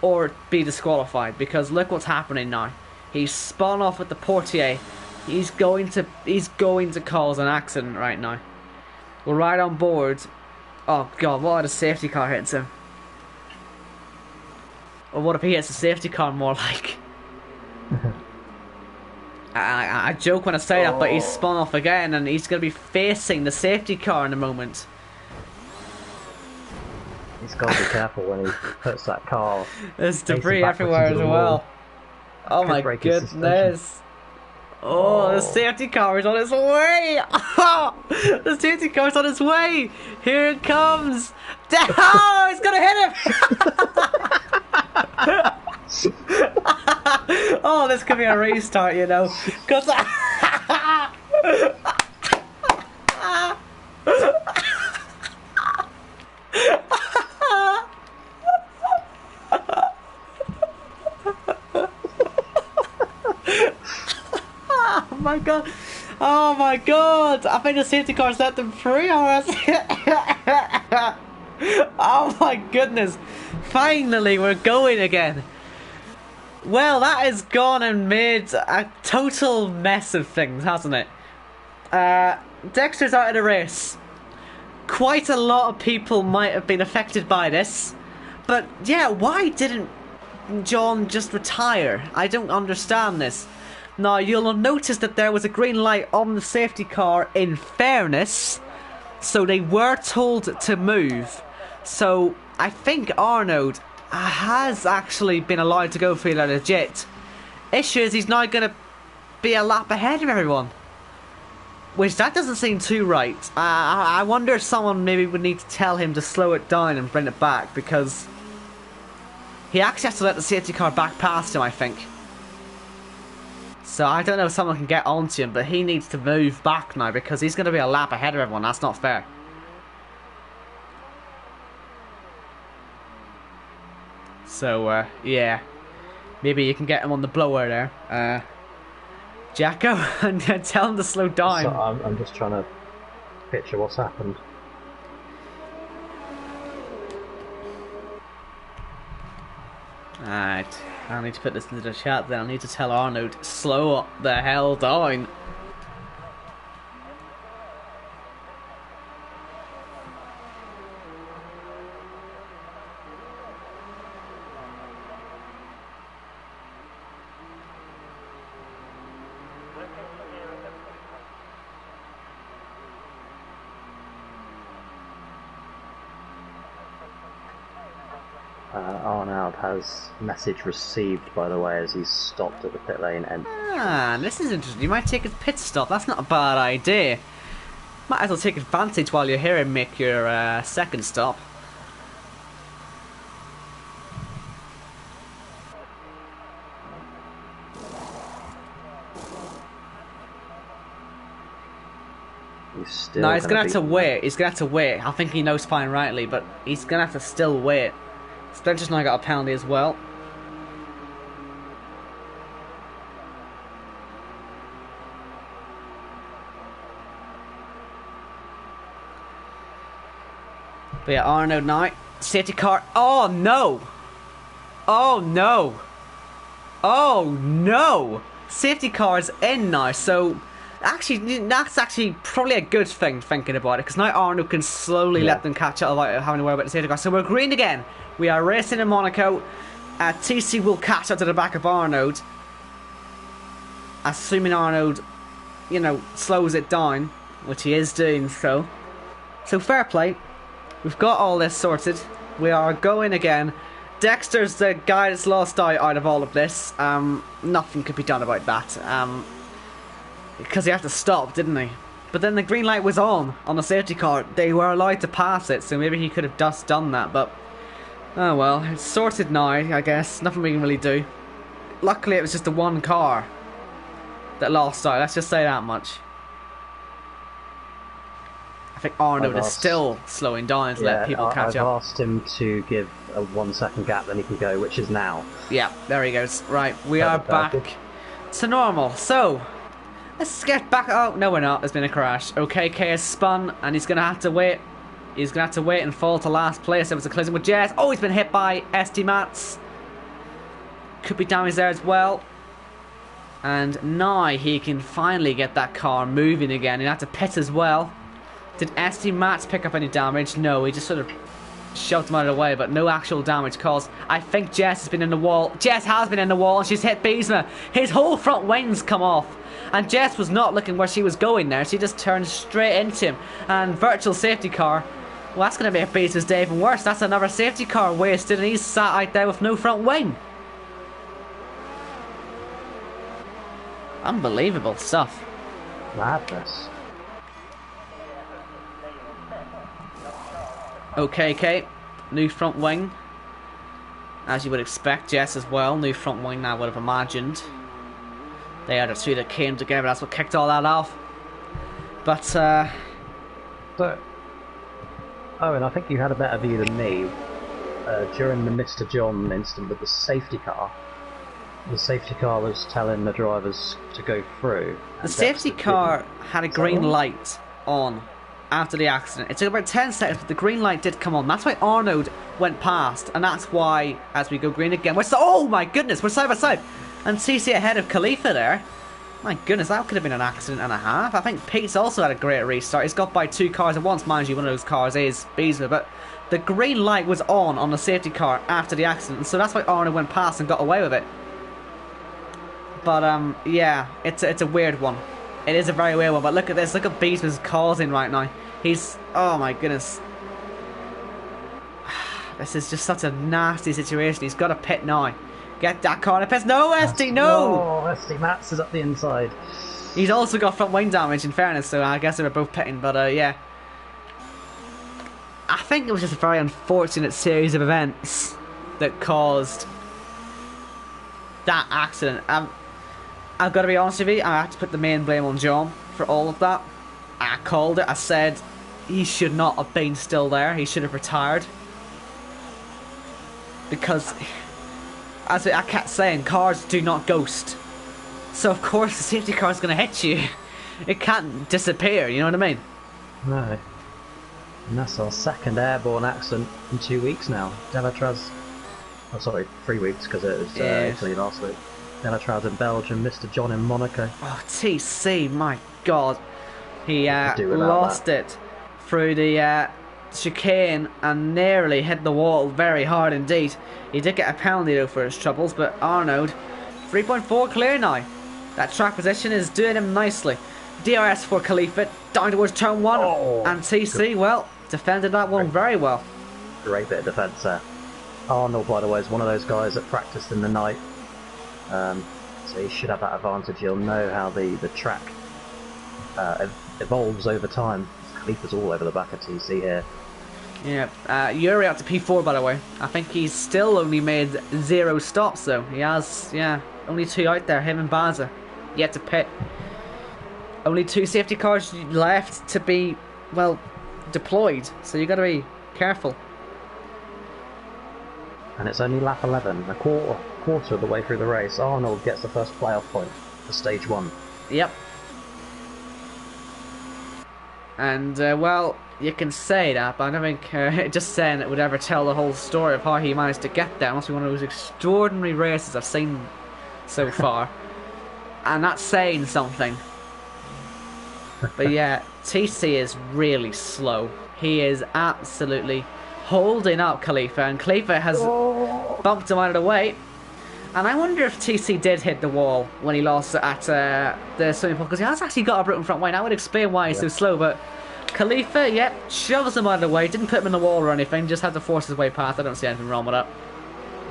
or be disqualified. Because look what's happening now. He's spun off at the portiere. He's going to cause an accident right now. We're right on board. Oh god, what if a safety car hits him? Or what if he hits a safety car, more like? I joke when I say that, but he's spun off again and he's going to be facing the safety car in a moment. He's got to be careful when he puts that car. There's debris everywhere as well. Oh my goodness. Oh, the safety car is on its way! The safety car is on its way! Here it comes! Oh, it's gonna hit him! Oh, this could be a restart, you know. Cause oh my god! Oh my god! I think the safety car set them free already. Oh my goodness! Finally, we're going again. Well, that has gone and made a total mess of things, hasn't it? Dexter's out of the race. Quite a lot of people might have been affected by this, but yeah, why didn't John just retire? I don't understand this. Now, you'll have noticed that there was a green light on the safety car in fairness, so they were told to move. So, I think Arnaud has actually been allowed to go for the legit. Issue is he's now going to be a lap ahead of everyone. Which, that doesn't seem too right. I wonder if someone maybe would need to tell him to slow it down and bring it back, because he actually has to let the safety car back past him, I think. So I don't know if someone can get onto him, but he needs to move back now because he's going to be a lap ahead of everyone. That's not fair. So, yeah. Maybe you can get him on the blower there. Jacko, and tell him to slow down. So I'm just trying to picture what's happened. Alright, I need to put this into the chat then. I need to tell Arnaud to slow the hell down. Arnaud has message received, by the way, as he's stopped at the pit lane end. Ah, this is interesting. You might take a pit stop. That's not a bad idea. Might as well take advantage while you're here and make your second stop. No, he's gonna have to wait. He's gonna have to wait. I think he knows fine rightly, but he's gonna have to still wait. Spencer's now got a penalty as well. But yeah, Arnaud now. Safety car. Oh no! Oh no! Oh no! Safety car's in now, so actually that's actually probably a good thing thinking about it, because now Arnaud can slowly let them catch up without having to worry about the safety car. So we're green again. We are racing in Monaco. TC will catch up to the back of Arnaud, assuming Arnaud, you know, slows it down, which he is doing so. So fair play. We've got all this sorted. We are going again. Dexter's the guy that's lost out of all of this. Nothing could be done about that. Because he had to stop, didn't he? But then the green light was on the safety car. They were allowed to pass it, so maybe he could have just done that. But, oh well, it's sorted now, I guess. Nothing we can really do. Luckily, it was just the one car that lost out. Let's just say that much. I think Arnaud is still slowing down to let people catch up. I've asked him to give a 1 second gap, then he can go, which is now. Yeah, there he goes. Right, we are back to normal. So, let's get back. Oh, no, we're not. There's been a crash. OKK has spun, and he's going to have to wait. He's going to have to wait and fall to last place. There was a collision with Jess. Oh, he's been hit by ST Mats. Could be damage there as well. And now he can finally get that car moving again. He'll have to pit as well. Did ST Mats pick up any damage? No, he just sort of shoved him out of the way, but no actual damage caused. I think Jess has been in the wall. Jess has been in the wall, and she's hit Biesma. His whole front wing's come off. And Jess was not looking where she was going there. She just turned straight into him. And virtual safety car. Well, that's going to make Biesma's day even worse. That's another safety car wasted, and he's sat out there with no front wing. Unbelievable stuff. Madness. OKK, new front wing. As you would expect, Jess as well, new front wing, I would have imagined. They are the two that came together, that's what kicked all that off. But, So, Owen, I think you had a better view than me. During the Mr. John incident with the safety car was telling the drivers to go through. The safety car had a green light on after the accident. It took about 10 seconds, but the green light did come on. That's why Arnaud went past, and that's why, as we go green again, oh my goodness, we're side by side. And CC ahead of Khalifa there. My goodness, that could have been an accident and a half. I think Pete's also had a great restart. He's got by 2 cars at once. Mind you, one of those cars is Biesma, but the green light was on the safety car after the accident, and so that's why Arnaud went past and got away with it. But, yeah, it's a weird one. It is a very weird one, but look at this. Look at Biesma's causing right now. He's... oh my goodness. This is just such a nasty situation. He's got to pit now. Get that car in the pits. No, ST, no! Oh, ST Mats is up the inside. He's also got front wing damage, in fairness, so I guess they were both pitting, but, yeah. I think it was just a very unfortunate series of events that caused that accident. I've got to be honest with you, I have to put the main blame on John for all of that. I called it. I said he should not have been still there. He should have retired. Because, as I kept saying, cars do not ghost. So, of course, the safety car is going to hit you. It can't disappear, you know what I mean? No. And that's our second airborne accident in 2 weeks now. Delatraz... oh, sorry, 3 weeks, because it was Italy last week. Delatraz in Belgium, Mr. John in Monaco. Oh, TC, my God. He lost it through the chicane and nearly hit the wall very hard indeed. He did get a penalty though for his troubles, but Arnaud, 3.4 clear now. That track position is doing him nicely. DRS for Khalifa, down towards turn 1, and TC, well, defended that one very well. Great bit of defence there. Arnold, by the way, is one of those guys that practiced in the night. So he should have that advantage. He'll know how the track evolves over time. Khalifa's all over the back of TC here. Yeah, Yuri up to P4, by the way. I think he's still only made 0 stops though. He has, yeah, only 2 out there, him and Baza. Yet to pit. Only 2 safety cars left to be, well, deployed. So you got to be careful. And it's only lap 11, a quarter of the way through the race. Arnold gets the first playoff point for stage 1. Yep. And, well, You can say that, but I don't think just saying it would ever tell the whole story of how he managed to get there. It must be one of those extraordinary races I've seen so far. And that's saying something. But yeah, TC is really slow. He is absolutely holding up Khalifa, and Khalifa has bumped him out of the way. And I wonder if TC did hit the wall when he lost at the swimming pool, because he has actually got a broken front wing. That would explain why he's so slow, but Khalifa, yep, shoves him out of the way, didn't put him in the wall or anything, just had to force his way past. I don't see anything wrong with that.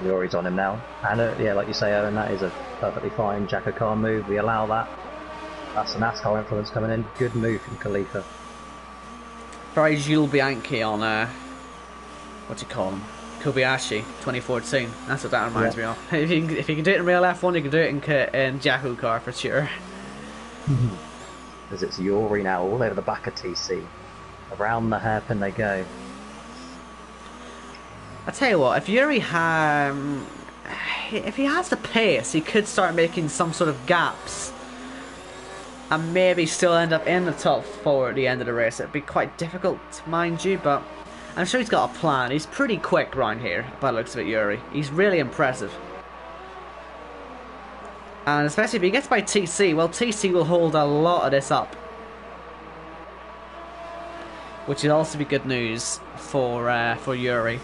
Yuri's on him now. And yeah, like you say, Owen, that is a perfectly fine JACKOCAR move. We allow that. That's the NASCAR influence coming in. Good move from Khalifa. Very Jules Bianchi on, what do you call him? Kobayashi 2014. That's what that reminds me of. If you can do it in real F1, you can do it in JACKOCAR for sure. As it's Yuri now all over the back of TC. Around the hairpin they go. I tell you what, if Yuri if he has the pace, he could start making some sort of gaps and maybe still end up in the top 4 at the end of the race. It'd be quite difficult, mind you, but I'm sure he's got a plan. He's pretty quick round here, by the looks of it, Yuri. He's really impressive. And especially if he gets by TC, well, TC will hold a lot of this up. Which will also be good news for Yuri.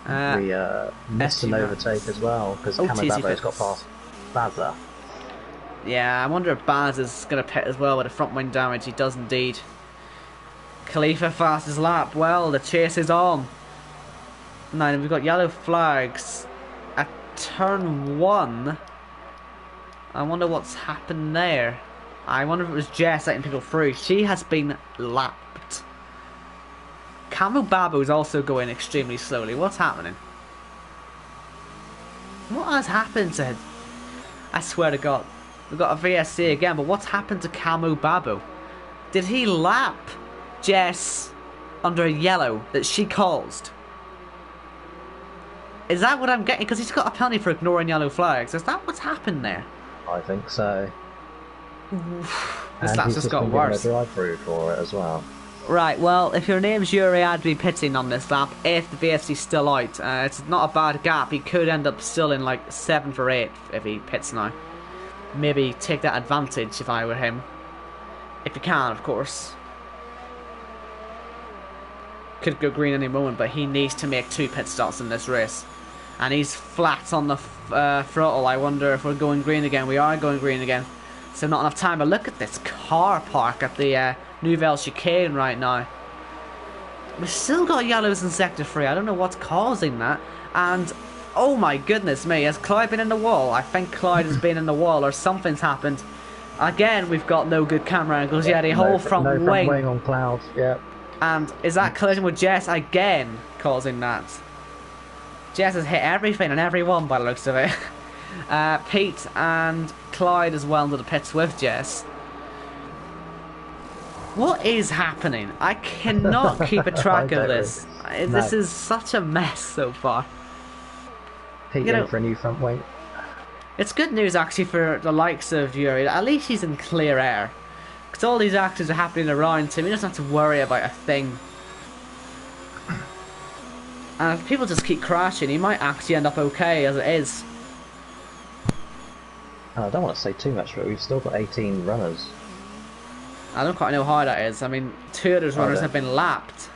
We missed an overtake as well, because Camo got past Baza. Yeah, I wonder if Baz is going to pit as well with a front wing damage. He does indeed. Khalifa fastest lap. Well, the chase is on. Now we've got yellow flags at turn 1. I wonder what's happened there. I wonder if it was Jess letting people through. She has been lapped. Camo Babu is also going extremely slowly. What's happening? What has happened to him? I swear to God. We've got a VSC again, but what's happened to Camo Babu? Did he lap Jess under a yellow that she caused? Is that what I'm getting? Because he's got a penalty for ignoring yellow flags. Is that what's happened there? I think so. This lap's just got worse. A drive-through for it as well. Right, well, if your name's Yuri, I'd be pitting on this lap if the VSC's still out. It's not a bad gap. He could end up still in like 7th or 8th if he pits now. Maybe take that advantage if I were him. If you can, of course. Could go green any moment, but he needs to make 2 pit stops in this race. And he's flat on the throttle. I wonder if we're going green again. We are going green again. So not enough time. But look at this car park at the Nouvelle Chicane right now. We've still got yellows in sector 3. I don't know what's causing that. And oh my goodness me, has Clyde been in the wall? I think Clyde has been in the wall, or something's happened. Again, we've got no good camera angles. Yeah, the whole front wing. No front wing on clouds. Yeah. And is that collision with Jess again causing that? Jess has hit everything and everyone by the looks of it. Pete and Clyde as well into the pits with Jess. What is happening? I cannot keep a track of this. This is such a mess so far. Pete in for a new front wing. It's good news actually for the likes of Yuri. At least he's in clear air. Because all these actions are happening around him. He doesn't have to worry about a thing. And if people just keep crashing, he might actually end up okay as it is. I don't want to say too much, but we've still got 18 runners. I don't quite know how that is. I mean, 2 of those runners have been lapped.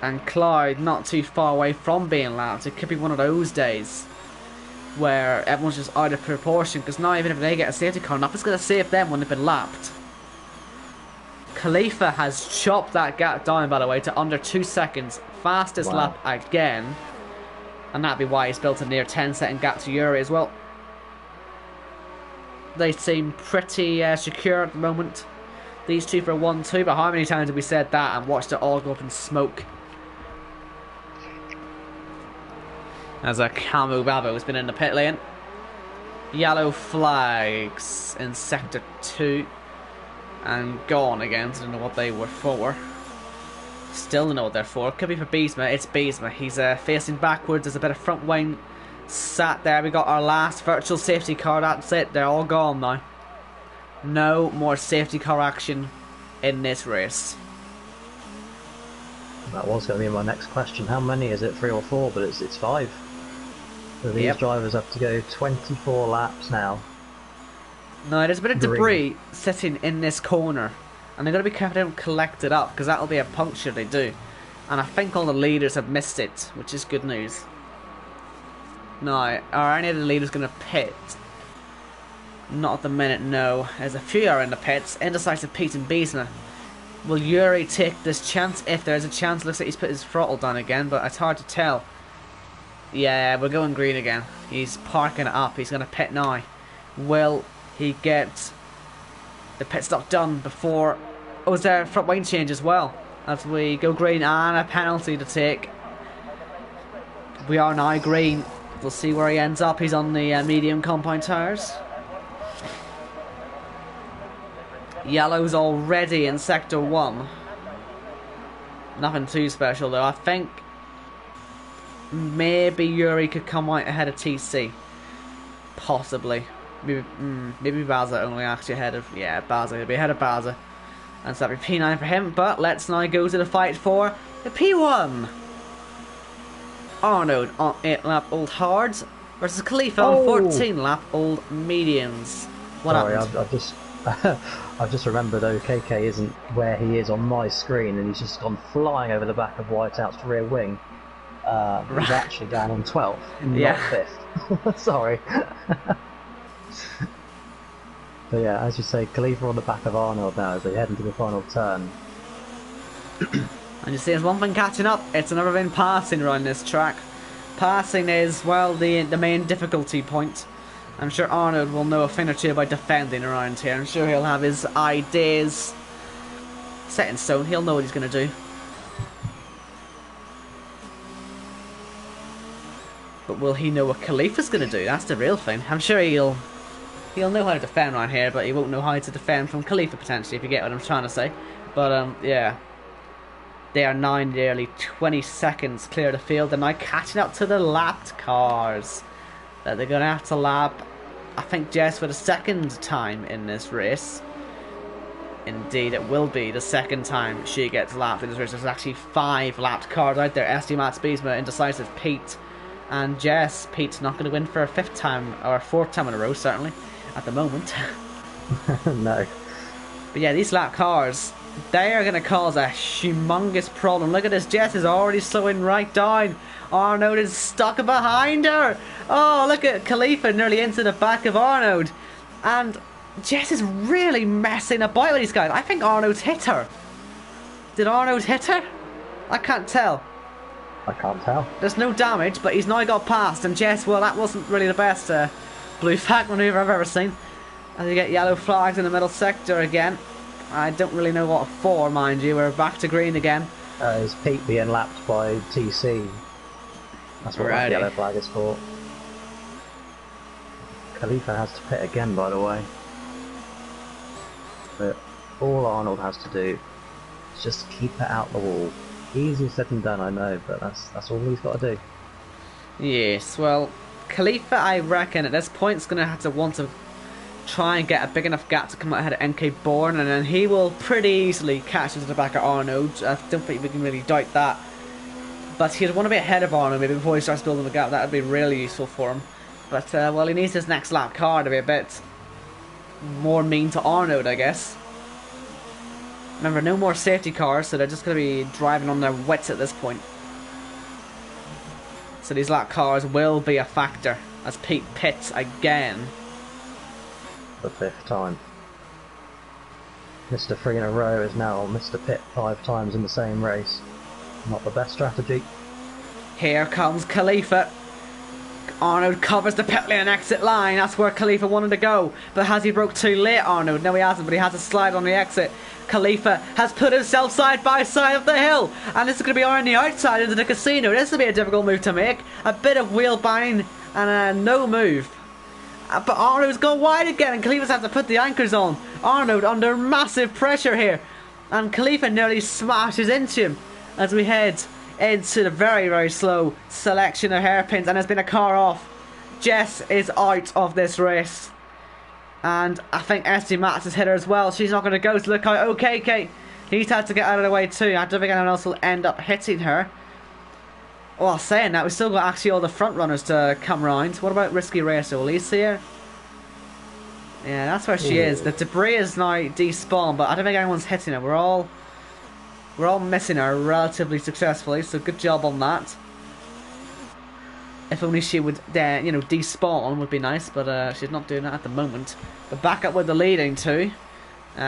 And Clyde not too far away from being lapped. It could be one of those days where everyone's just out of proportion, because now even if they get a safety car, nothing's going to save them when they've been lapped. Khalifa has chopped that gap down, by the way, to under 2 seconds. Fastest lap again. And that'd be why he's built a near 10-second gap to Yuri as well. They seem pretty secure at the moment. These two for 1-2, but how many times have we said that and watched it all go up in smoke? As a Camo Babo has been in the pit lane. Yellow flags in sector 2. And gone again, so I don't know what they were for. Still don't know what they're for. Could be for Beesma. It's Beesma. He's facing backwards. There's a bit of front wing sat there. We got our last virtual safety car. That's it. They're all gone now. No more safety car action in this race. That was going to be my next question. How many is it? 3 or 4? But it's 5. So these drivers have to go 24 laps now. No, there's a bit of debris sitting in this corner, and they've got to be careful they don't collect it up, because that'll be a puncture if they do. And I think all the leaders have missed it, which is good news. Now, are any of the leaders going to pit? Not at the minute, no. There's a few are in the pits. Indecisive Pete and Biesma. Will Yuri take this chance? If there's a chance, looks like he's put his throttle down again, but it's hard to tell. Yeah, we're going green again. He's parking it up. He's going to pit now. Will he get the pit stop done before... Oh, is there a front wing change as well? As we go green and a penalty to take. We are now green. We'll see where he ends up. He's on the medium compound tyres. Yellow's already in sector 1. Nothing too special though. I think maybe Yuri could come out ahead of TC. Possibly. Maybe Baza only actually ahead of... Yeah, Baza. He'll be ahead of Baza. And so that'll be P9 for him. But let's now go to the fight for the P1. Arnold on 8 lap old hards versus Khalifa on 14 lap old mediums. What happened? I've just remembered OKK isn't where he is on my screen, and he's just gone flying over the back of Whiteout's rear wing. He's actually down on 12th, not 5th. Sorry. But yeah, as you say, Khalifa on the back of Arnold now as they head into the final turn. And you see, there's one thing catching up. It's never been passing around this track. Passing is, well, the main difficulty point. I'm sure Arnold will know a thing or two about defending around here. I'm sure he'll have his ideas set in stone. He'll know what he's going to do. But will he know what Khalifa's going to do? That's the real thing. I'm sure he'll know how to defend around here, but he won't know how to defend from Khalifa potentially, if you get what I'm trying to say. But yeah. They are now nearly 20 seconds clear of the field. They're now catching up to the lapped cars. That they're going to have to lap, I think, Jess for the second time in this race. Indeed, it will be the second time she gets lapped in this race. There's actually 5 lapped cars out there. SD Mats, Biesma, Indecisive, Pete, and Jess. Pete's not going to win for a 5th time, or a 4th time in a row, certainly, at the moment. No. But yeah, these lap cars, they are going to cause a humongous problem. Look at this, Jess is already slowing right down. Arnold is stuck behind her. Oh, look at Khalifa nearly into the back of Arnold. And Jess is really messing about with these guys. I think Arnold's hit her. Did Arnold hit her? I can't tell. I can't tell. There's no damage, but he's now got past. And Jess, well, that wasn't really the best blue flag manoeuvre I've ever seen. As you get yellow flags in the middle sector again. I don't really know what for, mind you. We're back to green again. Is Pete being lapped by TC? That's what that yellow flag is for. Khalifa has to pit again, by the way. But all Arnold has to do is just keep it out the wall. Easier said than done, I know, but that's all he's got to do. Yes, well, Khalifa, I reckon, at this point is going to have to want to try and get a big enough gap to come out ahead of NK Bourne, and then he will pretty easily catch into the back of Arnold. I don't think we can really doubt that. But he'd want to be ahead of Arnold maybe before he starts building the gap. That would be really useful for him. But, well, he needs his next lap car to be a bit more mean to Arnold, I guess. Remember, no more safety cars, so they're just going to be driving on their wits at this point. So these lap cars will be a factor as Pete pits again. The 5th time. Mr. 3 in a row is now Mr. Pitt 5 times in the same race. Not the best strategy. Here comes Khalifa. Arnold covers the pit lane exit line. That's where Khalifa wanted to go. But has he broke too late, Arnold? No, he hasn't, but he has a slide on the exit. Khalifa has put himself side by side of the hill. And this is going to be on the outside into the casino. This will be a difficult move to make. A bit of wheel binding and no move. But Arnold's gone wide again, and Khalifa's had to put the anchors on. Arnold under massive pressure here. And Khalifa nearly smashes into him as we head into the very, very slow selection of hairpins. And there's been a car off. Jess is out of this race. And I think SD Max has hit her as well. She's not going to go to look out. Okay, Kate. He's had to get out of the way too. I don't think anyone else will end up hitting her. Well, saying that, we've still got actually all the front runners to come round. What about Risky Racer? Will he see her? Yeah, that's where she is. The debris is now despawned, but I don't think anyone's hitting her. We're all missing her relatively successfully, so good job on that. If only she would, you know, despawn would be nice, but she's not doing that at the moment. But back up with the leading two.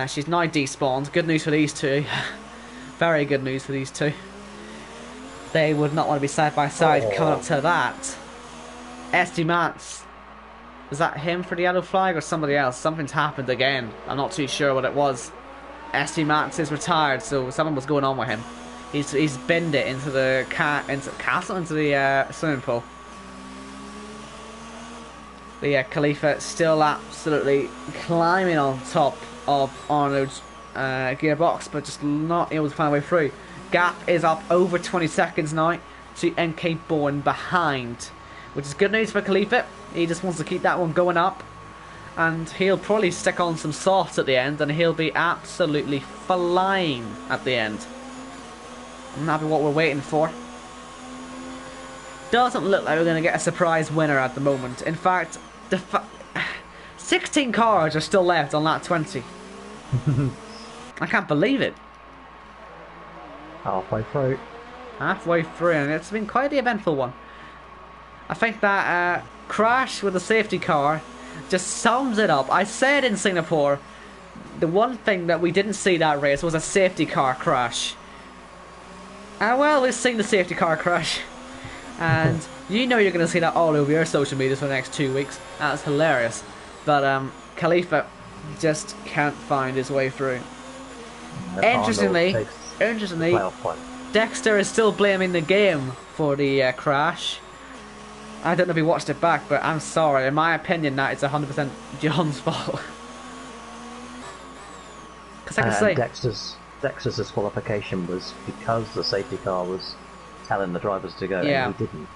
She's now despawned. Good news for these two. Very good news for these two. They would not want to be side by side coming up to that. SD Mats. Was that him for the yellow flag or somebody else? Something's happened again. I'm not too sure what it was. SD Mats is retired, so something was going on with him. He's binned it into the into the swimming pool. But yeah, Khalifa still absolutely climbing on top of Arnold's gearbox, but just not able to find a way through. Gap is up over 20 seconds now to NK Bourne behind, which is good news for Khalifa. He just wants to keep that one going up, and he'll probably stick on some softs at the end, and he'll be absolutely flying at the end. And that'll be what we're waiting for. Doesn't look like we're going to get a surprise winner at the moment. In fact, 16 cars are still left on lap 20. I can't believe it. Halfway through. Halfway through, and it's been quite the eventful one. I think that crash with the safety car just sums it up. I said in Singapore, the one thing that we didn't see that race was a safety car crash. And well, we've seen the safety car crash. And you know you're going to see that all over your social media for the next 2 weeks. That's hilarious. But Khalifa just can't find his way through. Interestingly, Dexter is still blaming the game for the crash. I don't know if he watched it back, but I'm sorry. In my opinion, that is 100% John's fault. Because I can say Dexter's disqualification was because the safety car was telling the drivers to go, yeah. And he didn't.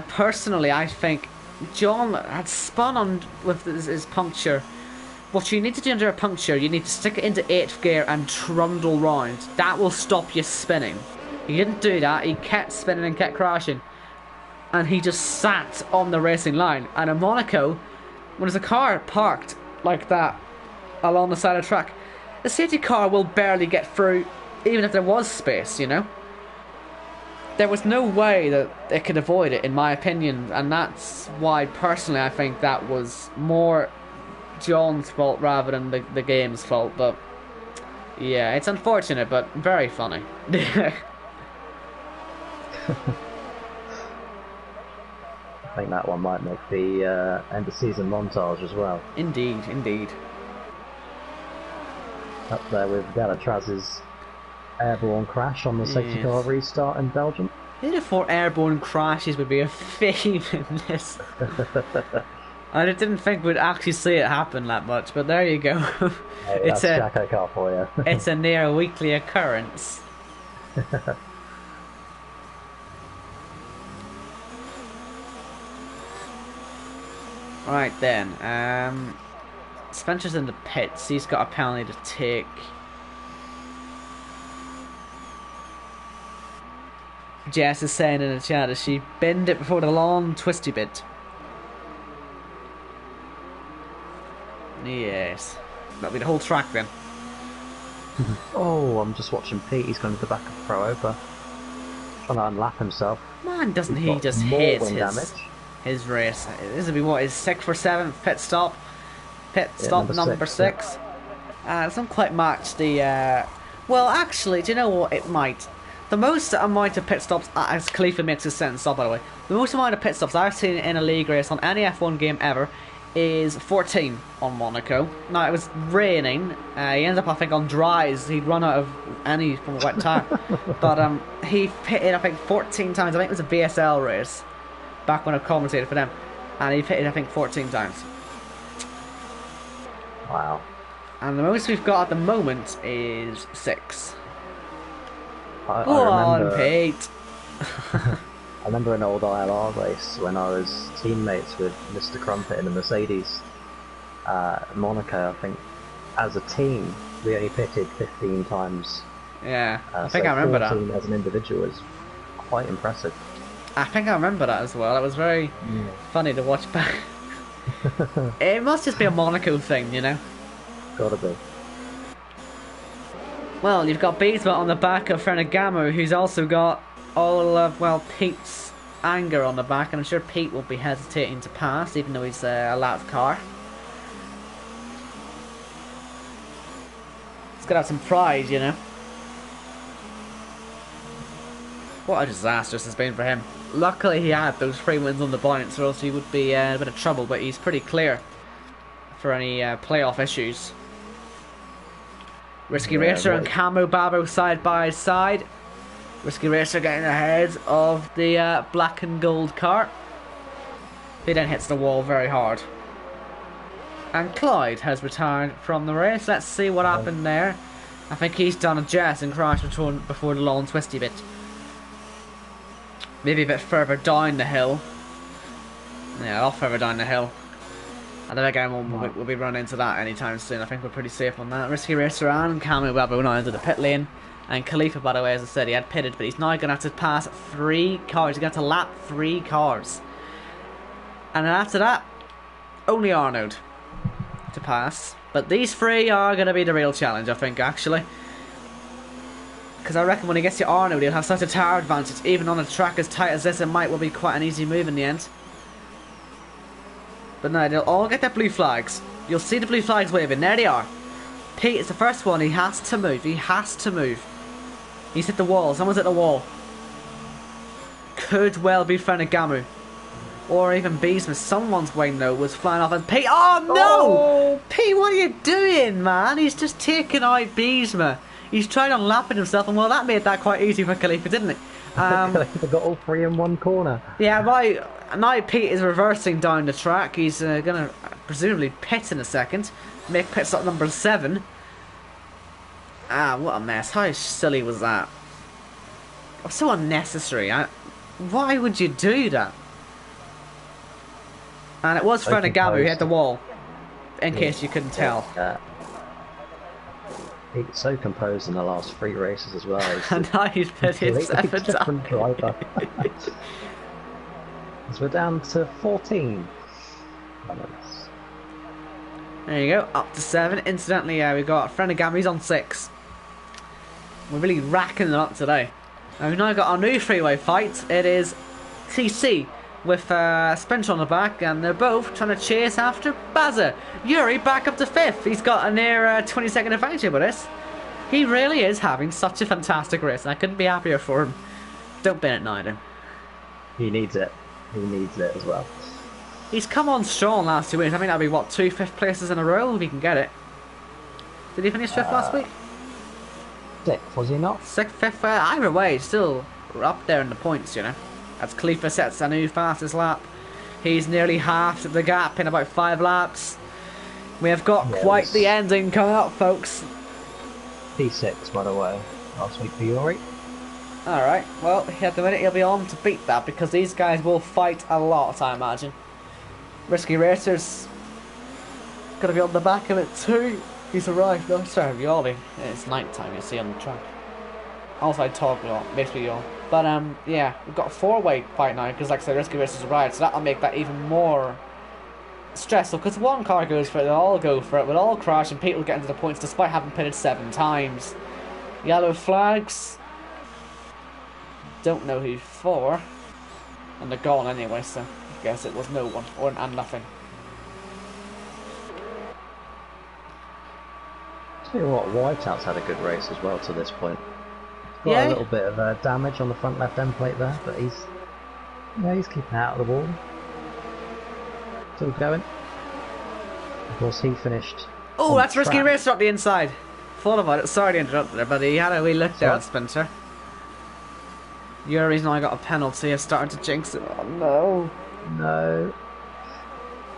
Personally, I think John had spun on with his puncture. What you need to do under a puncture, you need to stick it into 8th gear and trundle round. That will stop you spinning. He didn't do that. He kept spinning and kept crashing. And he just sat on the racing line. And in Monaco, when there's a car parked like that along the side of the track, the safety car will barely get through, even if there was space, you know? There was no way that it could avoid it, in my opinion. And that's why, personally, I think that was more John's fault rather than the game's fault. But yeah, it's unfortunate, but very funny. I think that one might make the end of season montage as well. Indeed, indeed. Up there with Galatraz's airborne crash on the safety car restart in Belgium. Who'd have thought airborne crashes would be a theme in this? I didn't think we'd actually see it happen that much, but there you go. Hey, it's a JACKOCAR for you. It's a near weekly occurrence. Right then, Spencer's in the pits. He's got a penalty to take. Jess is saying in the chat, as she binned it before the long twisty bit. Yes. That'll be the whole track then. Oh, I'm just watching Pete. He's going to the back of Pro Opa, trying to unlap himself. Man, doesn't he just hit his race? This will be what, his 6th or 7th pit stop? Pit stop number 6. It doesn't quite match the... Well, actually, do you know what? It might. The most amount of pit stops, as Khalifa makes his sentence up, by the way, the most amount of pit stops I've seen in a league race on any F1 game ever is 14 on Monaco. Now, it was raining. He ended up, I think, on dries. He'd run out of any from a wet tire. But he pitted, I think, 14 times. I think it was a VSL race back when I commentated for them. And he pitted, I think, 14 times. Wow. And the most we've got at the moment is 6. Go on, Pete. I remember an old ILR race when I was teammates with Mr. Crumpet in the Mercedes, Monaco, I think, as a team, we only pitted 15 times. Yeah, I think so I remember 14 that. as an individual is quite impressive. I think I remember that as well. It was very funny to watch back. It must just be a Monaco thing, you know? Gotta be. Well, you've got Beesma on the back of Ferragamo, who's also got all of, well, Pete's anger on the back, and I'm sure Pete will be hesitating to pass, even though he's a loud car. He's got to have some pride, you know? What a disaster this has been for him. Luckily he had those 3 wins on the points, or else he would be in a bit of trouble, but he's pretty clear for any playoff issues. Risky Racer and Camo Babo side by side. Risky Racer getting ahead of the black and gold car. He then hits the wall very hard. And Clyde has retired from the race. Let's see what happened there. I think he's done a jet and crashed before the long twisty bit. Maybe a bit further down the hill. Yeah, a lot further down the hill. I don't think we'll be running into that anytime soon. I think we're pretty safe on that. Risky Racer and Camille Babo now into the pit lane. And Khalifa, by the way, as I said, he had pitted, but he's now going to have to pass 3 cars. He's going to have to lap 3 cars. And then after that, only Arnaud to pass. But these 3 are going to be the real challenge, I think, actually. Because I reckon when he gets to Arnaud, he'll have such a tire advantage. Even on a track as tight as this, it might well be quite an easy move in the end. But no, they'll all get their blue flags. You'll see the blue flags waving. There they are. Pete is the first one. He has to move. He has to move. He's hit the wall. Someone's hit the wall. Could well be Ferragamo. Or even Beesma. Someone's wing, though, was flying off. And Pete... Oh, no! Oh. Pete, what are you doing, man? He's just taken out Beesma. He's tried on lapping himself. And, well, that made that quite easy for Khalifa, didn't it? Khalifa got all 3 in one corner. Yeah, now Pete is reversing down the track. He's going to presumably pit in a second. Make pit stop number 7. Ah, what a mess. How silly was that? So unnecessary. Why would you do that? And it was Ferragamo who hit the wall. In case you couldn't tell. He's so composed in the last 3 races as well. And now he's pitted 7 times. So we're down to 14. There you go, up to 7. Incidentally, we got Ferragamo, he's on 6. We're really racking it up today. And we've now got our new freeway fight. It is TC with Spencer on the back, and they're both trying to chase after Baza. Yuri back up to 5th. He's got a near 20-second advantage with this. He really is having such a fantastic race, and I couldn't be happier for him. Don't bin it neither. He needs it. He needs it as well. He's come on strong last 2 weeks. I think that'll be, what, 2 5th places in a row if he can get it. Did he finish 5th last week? 6th, was he not? 6th, 5th, either way, still up there in the points, you know. As Khalifa sets a new fastest lap. He's nearly halved the gap in about 5 laps. We have got quite the ending coming up, folks. P6, by the way, last week for Yuri. Alright, well, at the minute he'll be on to beat that, because these guys will fight a lot, I imagine. Risky Racer's gonna be on the back of it too. He's arrived, no, sorry, Violi. It's night time, you see, on the track. Also, I talk a lot, basically, y'all. But, yeah, we've got a 4-way fight now, because, like I said, Risky Racer's arrived, so that'll make that even more stressful, because one car goes for it, they'll all go for it, we'll all crash, and Pete will get into the points despite having pitted 7 times. Yellow flags. Don't know who for. And they're gone anyway, so I guess it was no one, and nothing. Tell you what, Whiteout's had a good race as well to this point. Got a little bit of damage on the front left end plate there, but he's keeping out of the wall. Still going. Of course, he finished. Oh, that's Risky Racer up the inside. Thought about it. Sorry to interrupt there, but he had a wee look there at Spencer. Yuri's now got a penalty. It's starting to jinx it. Oh no. No.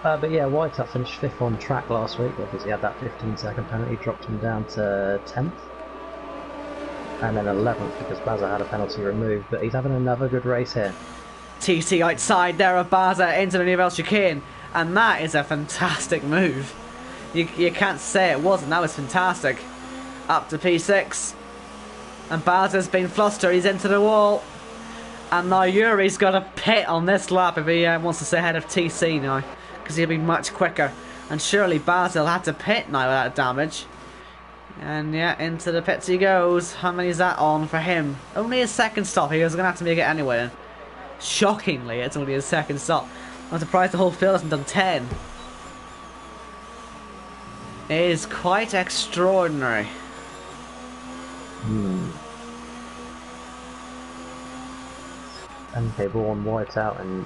But yeah, Whiteout finished 5th on track last week because he had that 15-second penalty, dropped him down to 10th. And then 11th because Baza had a penalty removed, but he's having another good race here. TC outside there of Baza into the New Bell chicane, and that is a fantastic move. You can't say it wasn't. That was fantastic. Up to P6. And Baz been flustered. He's into the wall. And now Yuri's got a pit on this lap if he wants to stay ahead of TC now. Because he'll be much quicker. And surely Basil had to pit now without damage. And yeah, into the pits he goes. How many is that on for him? Only his second stop. He was going to have to make it anyway. Shockingly, it's only his second stop. I'm surprised the whole field hasn't done 10. It is quite extraordinary. And they've all white out, and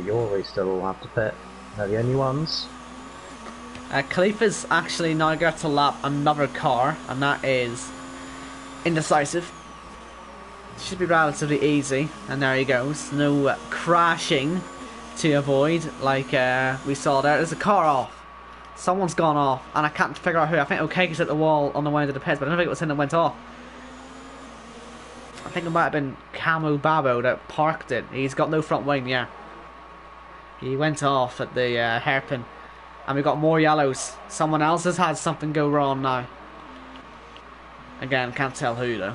Yuri still will have to pit. They're the only ones. Khalifa's actually now got to lap another car, and that is indecisive. Should be relatively easy, and there he goes. No crashing to avoid like we saw there. There's a car off. Someone's gone off, and I can't figure out who. I think O'Keefe's hit the wall on the way into the pits, but I don't think it was him that went off. I think it might have been Camu Babo that parked it. He's got no front wing, yeah. He went off at the hairpin. And we got more yellows. Someone else has had something go wrong now. Again, can't tell who though.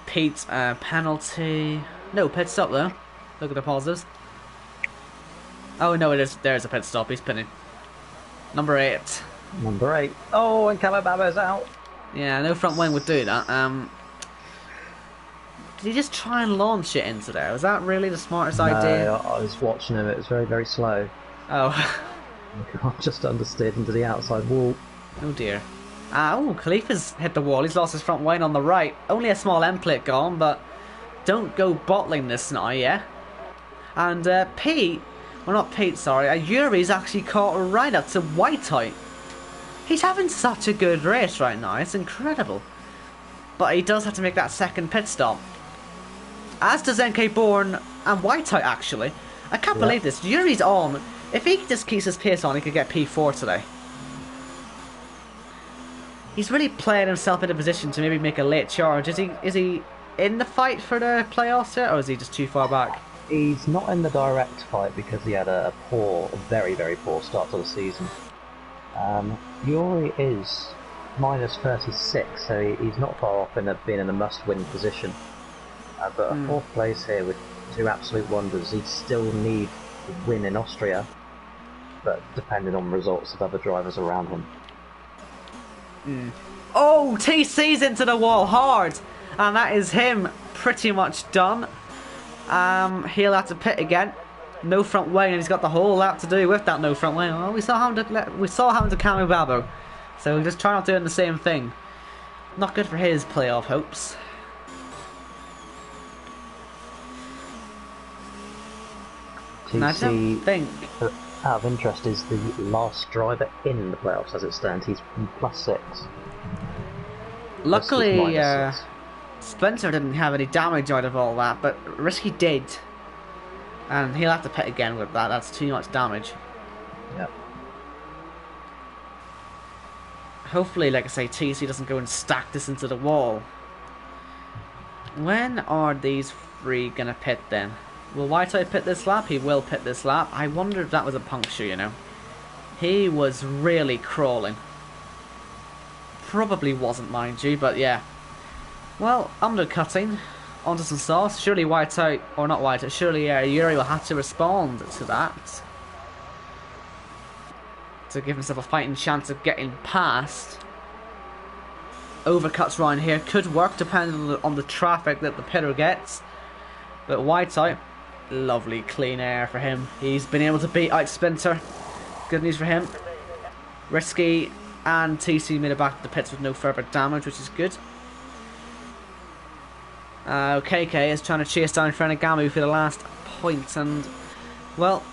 Pete's penalty. No, pit stop though. Look at the positives. Oh no, it is. There's a pit stop. He's pinning. Number 8. Number 8. Oh, and Camo Babo's out. Yeah, no front wing would do that. Did he just try and launch it into there? Was that really the smartest idea? No, I was watching him. It was very, very slow. Oh. I just understeered into the outside wall. Oh dear. Oh, Khalifa's hit the wall. He's lost his front wing on the right. Only a small end plate gone, but don't go bottling this now, yeah? And Pete, well not Pete, sorry, Yuri's actually caught right up to Whiteout. He's having such a good race right now. It's incredible. But he does have to make that second pit stop. As does NK Bourne and Whiteout, actually. I can't believe this. Yuri's on. If he just keeps his pace on, he could get P4 today. He's really playing himself in a position to maybe make a late charge. Is he in the fight for the playoffs yet, or is he just too far back? He's not in the direct fight because he had a poor, very, very poor start to the season. Yuri is minus 36, so he's not far off in being in a must-win position. But a 4th place here with 2 absolute wonders. He still need to win in Austria, but depending on results of other drivers around him. Oh, TC's into the wall hard, and that is him pretty much done. He'll have to pit again. No front wing, and he's got the whole lap to do with that no front wing. Oh, we saw him to Camu Babo, so we'll just try not doing the same thing. Not good for his playoff hopes. TC, out of interest, is the last driver in the playoffs as it stands. He's plus 6. Luckily, Spencer didn't have any damage out of all that, but Risky did. And he'll have to pit again with that. That's too much damage. Yep. Hopefully, like I say, TC doesn't go and stack this into the wall. When are these 3 gonna pit then? Will Whiteout pit this lap? He will pit this lap. I wonder if that was a puncture, you know. He was really crawling. Probably wasn't, mind you, but yeah. Well, undercutting. Onto some sauce. Surely Whiteout, or not Whiteout, surely Yuri will have to respond to that. To give himself a fighting chance of getting past. Overcuts around here could work depending on the traffic that the pitter gets. But Whiteout, lovely clean air for him. He's been able to beat out Spencer. Good news for him. Risky and TC made it back to the pits with no further damage, which is good. KK is trying to chase down Gamu for the last point, and well,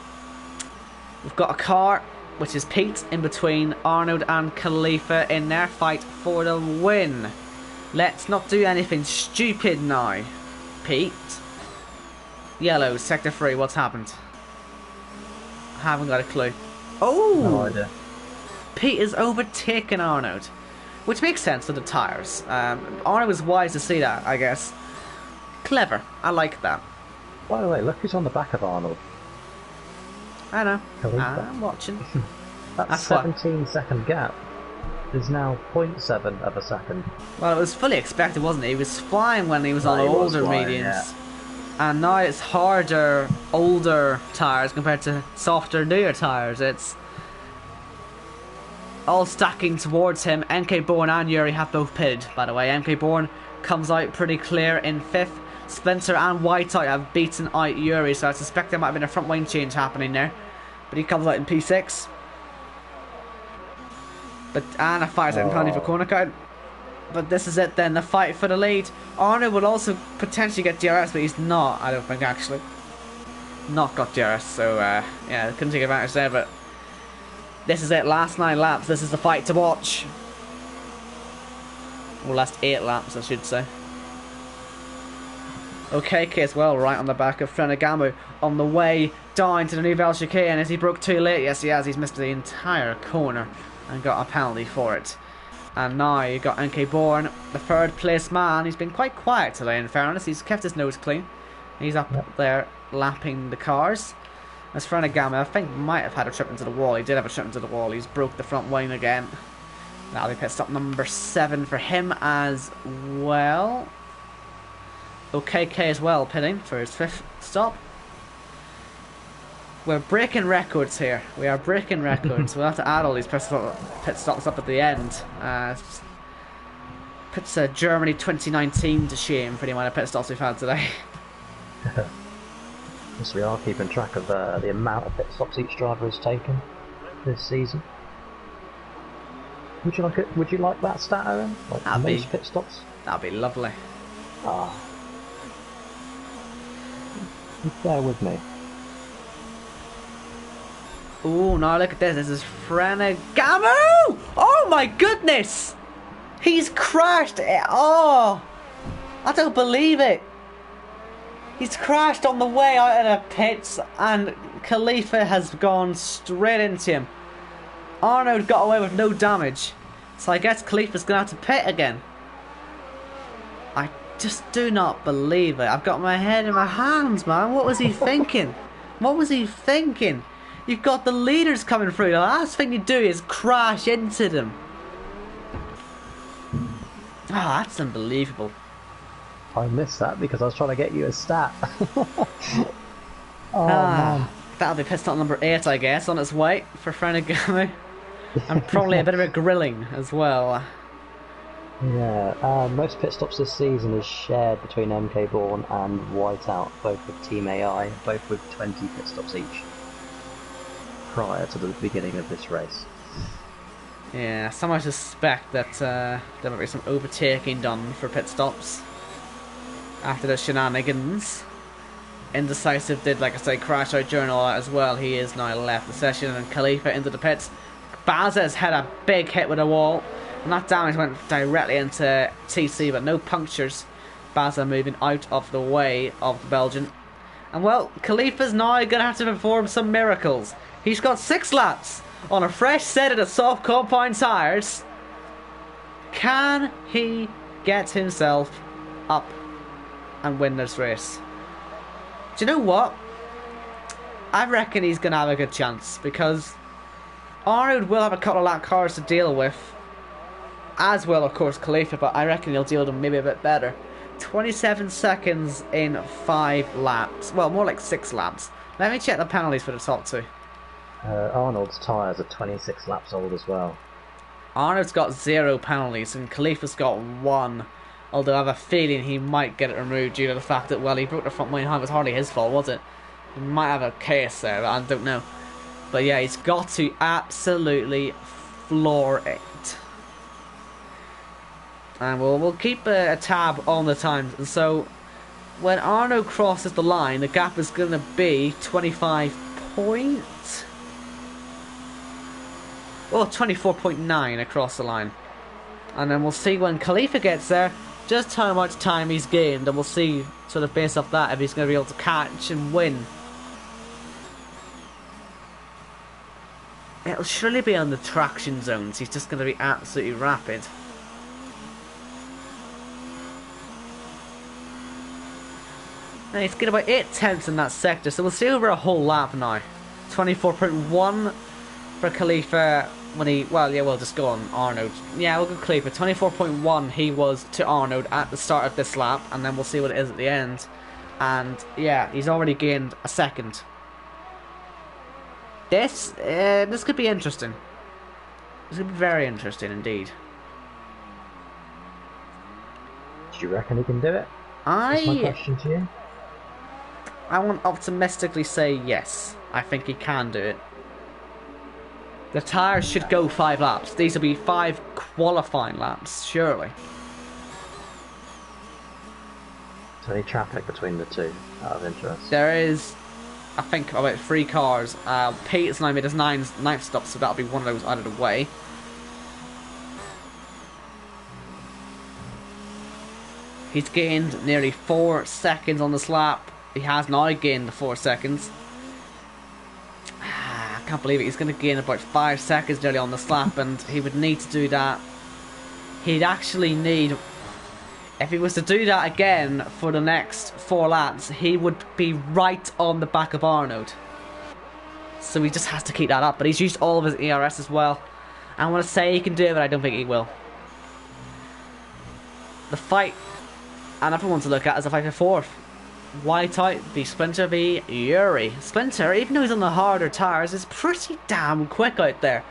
we've got a car, which is Pete, in between Arnold and Khalifa in their fight for the win. Let's not do anything stupid now, Pete. Yellow, sector 3, what's happened? I haven't got a clue. Oh! No idea. Pete is overtaken Arnold, which makes sense for the tyres. Arnold was wise to see that, I guess. Clever. I like that. By the way, look who's on the back of Arnold. I know. Khalifa. I'm watching. That That's what. 17-second gap is now 0.7 of a second. Well, it was fully expected, wasn't it? He was flying when he was on He was older flying, mediums. And now it's harder, older tyres compared to softer, newer tyres. It's all stacking towards him. MK Bourne and Yuri have both pitted, by the way. MK Bourne comes out pretty clear in 5th. Spencer and Whiteout have beaten out Yuri, so I suspect there might have been a front wing change happening there. But he comes out in P6. But and a 5-second penalty for corner card. But this is it then, the fight for the lead. Arnold would also potentially get DRS, but he's not, I don't think, actually. Not got DRS, so yeah, couldn't take advantage there, but this is it, last 9 laps, this is the fight to watch. Or last 8 laps, I should say. Okay, as well, right on the back of Frenagamu, on the way down to the new Val chicane, as he broke too late. Yes, he has, he's missed the entire corner and got a penalty for it. And now you got NK Bourne, the 3rd place man. He's been quite quiet today, in fairness. He's kept his nose clean. He's up there lapping the cars. As Frenagamu, I think, might have had a trip into the wall. He did have a trip into the wall. He's broke the front wing again. That'll be pit stop number 7 for him as well. OKK as well, pitting for his 5th stop. We're breaking records here. We are breaking records. We'll have to add all these pit stops up at the end. Puts Germany 2019 to shame for the amount of pit stops we've had today. Yes, we are keeping track of the amount of pit stops each driver has taken this season. Would you like it? Would you like that stat, Owen? Like most pit stops? That'd be lovely. Ah, bear with me. Oh, now look at this. This is Frenagamu! Oh my goodness! He's crashed. Oh, I don't believe it. He's crashed on the way out of the pits, and Khalifa has gone straight into him. Arnold got away with no damage, so I guess Khalifa's gonna have to pit again. I just do not believe it. I've got my head in my hands, man. What was he thinking? What was he thinking? You've got the leaders coming through. The last thing you do is crash into them. Oh, that's unbelievable. I missed that because I was trying to get you a stat. Man. That'll be pit stop number 8, I guess, on its way for Frenagamu. And probably a bit of a grilling as well. Yeah, most pit stops this season is shared between MK Bourne and Whiteout, both with Team AI, both with 20 pit stops each, prior to the beginning of this race. Yeah, some I suspect that there might be some overtaking done for pit stops after the shenanigans. Indecisive did, like I say, crash out during all that as well. He is now left the session, and Khalifa into the pits. Baza has had a big hit with a wall, and that damage went directly into TC, but no punctures. Baza moving out of the way of the Belgian. And well, Khalifa's now going to have to perform some miracles. He's got 6 laps on a fresh set of the soft compound tyres. Can he get himself up and win this race? Do you know what? I reckon he's going to have a good chance, because Arnold will have a couple of lap cars to deal with, as well, of course, Khalifa, but I reckon he'll deal with them maybe a bit better. 27 seconds in 5 laps. Well, more like 6 laps. Let me check the penalties for the top 2. Arnold's tyres are 26 laps old as well. Arnold's got 0 penalties and Khalifa's got 1. Although I have a feeling he might get it removed due to the fact that, well, he broke the front wing. It was hardly his fault, was it? He might have a case there, but I don't know. But yeah, he's got to absolutely floor it. And we'll keep a tab on the times. And so when Arno crosses the line, the gap is going to be 25 points. Well, 24.9 across the line. And then we'll see when Khalifa gets there just how much time he's gained, and we'll see, sort of based off that, if he's going to be able to catch and win. It'll surely be on the traction zones. He's just going to be absolutely rapid. Now he's getting about 8 tenths in that sector, so we'll see over a whole lap now. 24.1 for Khalifa when he... Well, yeah, we'll just go on Arnold. Yeah, we'll go Khalifa. 24.1 he was to Arnold at the start of this lap, and then we'll see what it is at the end. And, yeah, he's already gained a second. This could be interesting. This could be very interesting indeed. Do you reckon he can do it? That's my question to you. I want to optimistically say yes. I think he can do it. The tyres should go 5 laps. These will be 5 qualifying laps, surely. Is there any traffic between the two, out of interest? There is, I think, about 3 cars. Pete's now made his 9th stop, so that'll be one of those out of the way. He's gained nearly 4 seconds on this lap. He has now gained the 4 seconds. I can't believe it. He's going to gain about 5 seconds nearly on this lap, and he would need to do that. He'd actually need... If he was to do that again for the next 4 laps, he would be right on the back of Arnold. So he just has to keep that up. But he's used all of his ERS as well. I want to say he can do it, but I don't think he will. The fight, and everyone to look at, is a fight for 4th. Whiteout v Splinter v Yuri. Splinter, even though he's on the harder tyres, is pretty damn quick out there.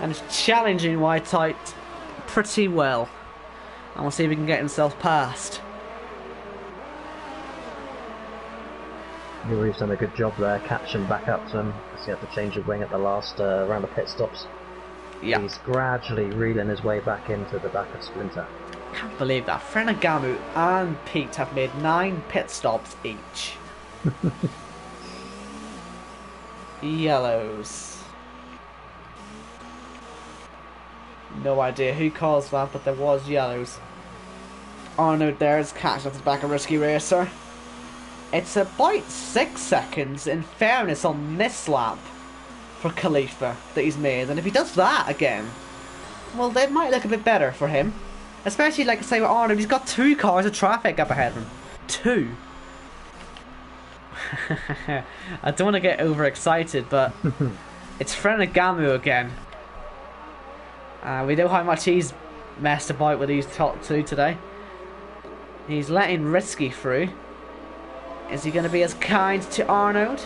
And is challenging Whiteout pretty well. And we'll see if he can get himself past. Yuri's done a good job there, catching back up to him. He had to change the wing at the last round of pit stops. Yeah. He's gradually reeling his way back into the back of Splinter. Can't believe that. Gamu and Pete have made 9 pit stops each. Yellows. No idea who caused that, but there was yellows. Arnold there is catching up to the back of Risky Racer. It's about 6 seconds, in fairness, on this lap for Khalifa that he's made. And if he does that again, well, they might look a bit better for him. Especially, like I say, with Arnold, he's got 2 cars of traffic up ahead of him. 2. I don't want to get overexcited, but it's Gamu again. We know how much he's messed about with these top 2 today. He's letting Risky through. Is he going to be as kind to Arnold?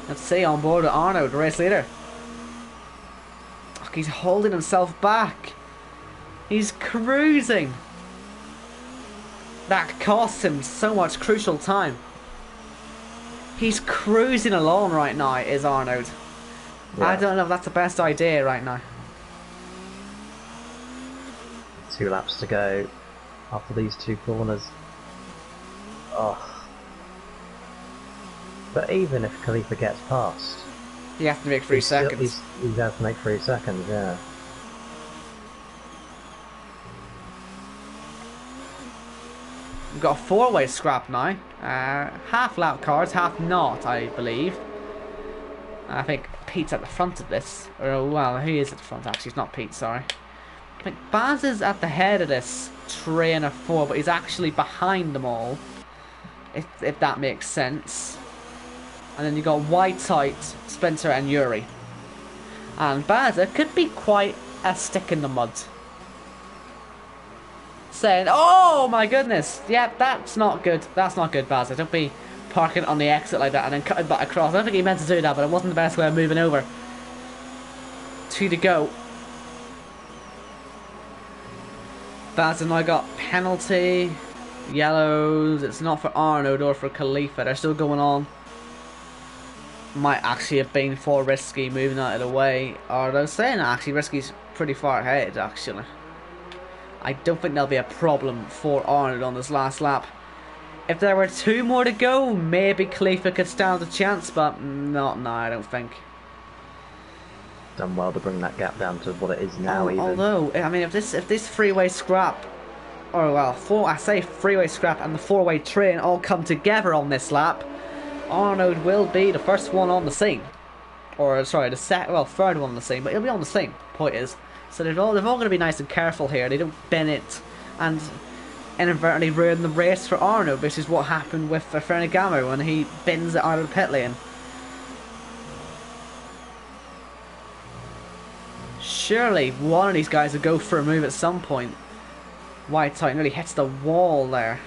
Let's see, on board with Arnold, the race leader. Look, he's holding himself back. He's cruising. That costs him so much crucial time. He's cruising along right now, is Arnold. Yeah. I don't know if that's the best idea right now. 2 laps to go after these 2 corners. Oh. But even if Khalifa gets past, he has to make 3 seconds. He has to make 3 seconds, yeah. We've got a 4-way scrap now. Half lap cars, half not, I believe. I think Pete's at the front of this. Or, well, who is at the front actually? It's not Pete, sorry. I think Baz is at the head of this train of 4, but he's actually behind them all. If that makes sense. And then you've got Whiteout, Spencer and Yuri. And Baza could be quite a stick in the mud. Saying, oh my goodness, yeah, that's not good. That's not good, Baza. Don't be parking on the exit like that and then cutting back across. I don't think he meant to do that, but it wasn't the best way of moving over. 2 to go. Baza now got penalty. Yellows. It's not for Arnold or for Khalifa. They're still going on. Might actually have been for Risky moving out of the way. Or they're saying actually Risky's pretty far ahead actually. I don't think there'll be a problem for Arnold on this last lap. If there were 2 more to go, maybe Khalifa could stand a chance, but not now, I don't think. Done well to bring that gap down to what it is now. Although, I mean, if this 3-way scrap, or well, freeway scrap and the 4-way train all come together on this lap, Arnold will be the first one on the scene. Or sorry, the third one on the scene, but he'll be on the scene. Point is, so they're all going to be nice and careful here. They don't bin it and inadvertently ruin the race for Arnold, which is what happened with Ferragamo when he bins it out of the pit lane. surely one of these guys will go for a move at some point. White Titan really hits the wall there.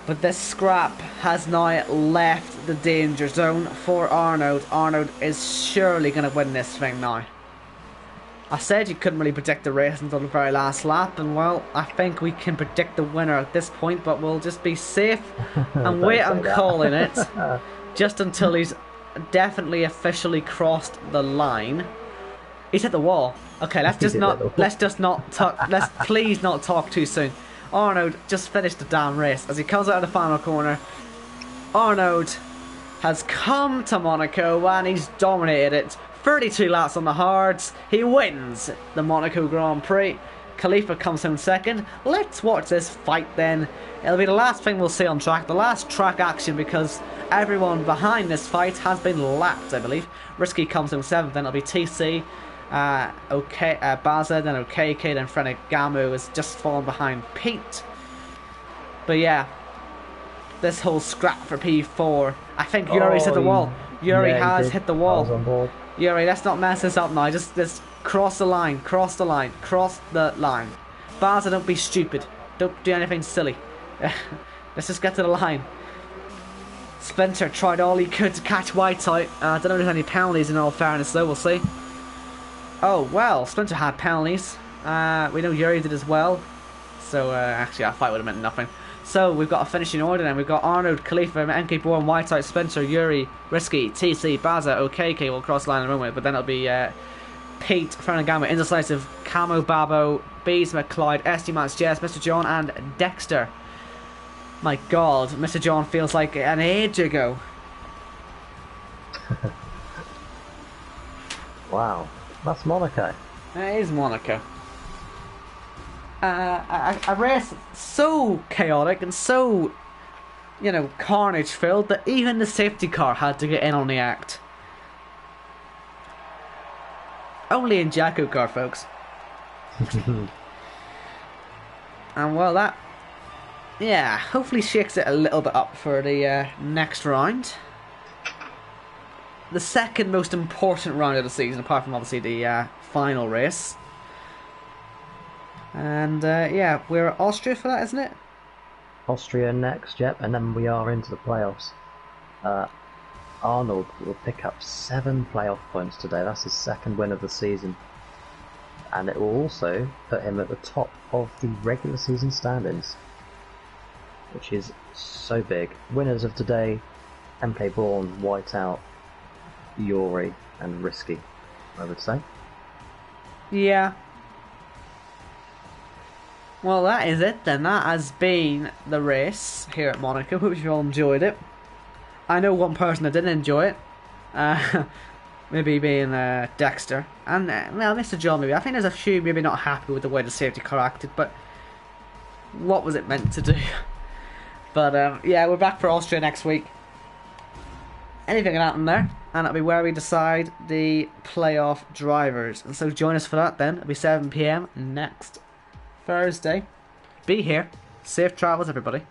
But this scrap has now left the danger zone for Arnaud. Arnaud is surely going to win this thing now. I said you couldn't really predict the race until the very last lap, and well, I think we can predict the winner at this point, but we'll just be safe and wait on calling it just until he's definitely officially crossed the line. He's hit the wall. Okay, let's please not talk too soon. Arnaud just finished the damn race. As he comes out of the final corner, Arnaud has come to Monaco and he's dominated it. 32 laps on the hards. He wins the Monaco Grand Prix. Khalifa comes home second. Let's watch this fight then. It'll be the last thing we'll see on track, the last track action, because everyone behind this fight has been lapped, I believe. Risky comes home seventh, then it'll be TC. Baza, then OKK, then Gamu is just fallen behind Pete. But yeah, this whole scrap for P4. I think Yuri's hit the wall. Yuri has hit the wall. Yuri, let's not mess this up now. Just cross the line, cross the line, cross the line. Baza, don't be stupid. Don't do anything silly. Let's just get to the line. Spencer tried all he could to catch White out. I don't know if there's any penalties in all fairness though, we'll see. Oh, well, Spencer had penalties. We know Yuri did as well. So, actually, that fight would have meant nothing. So, we've got a finishing order then. We've got Arnaud, Khalifa, MK4, Whiteout, Spencer, Yuri, Risky, TC, Baza, OKK will cross the line in a moment. But then it'll be Pete, Ferragamo, Indecisive, Camo, Babo, Bees, McClyde, SD Mats, Jess, Mr. John, and Dexter. My god, Mr. John feels like an age ago. Wow. That's Monaco. It is Monaco. A race so chaotic and so, you know, carnage filled that even the safety car had to get in on the act. Only in JACKOCAR, folks. And well, that, yeah, hopefully shakes it a little bit up for the next round. The second most important round of the season, apart from obviously the final race. And yeah, we're Austria for that, isn't it? Austria next, yep, and then we are into the playoffs. Arnold will pick up 7 playoff points today. That's his second win of the season. And it will also put him at the top of the regular season standings, which is so big. Winners of today, MK Braun, Whiteout, Yuri and Risky, I would say. Yeah. Well, that is it then. That has been the race here at Monaco. Hope you all enjoyed it. I know one person that didn't enjoy it. Maybe being Dexter. And, well, Mr. John maybe. I think there's a few maybe not happy with the way the safety car acted, but what was it meant to do? But, yeah, we're back for Austria next week. Anything can happen there, and that'll be where we decide the playoff drivers. And so join us for that then. It'll be 7 PM next Thursday. Be here. Safe travels, everybody.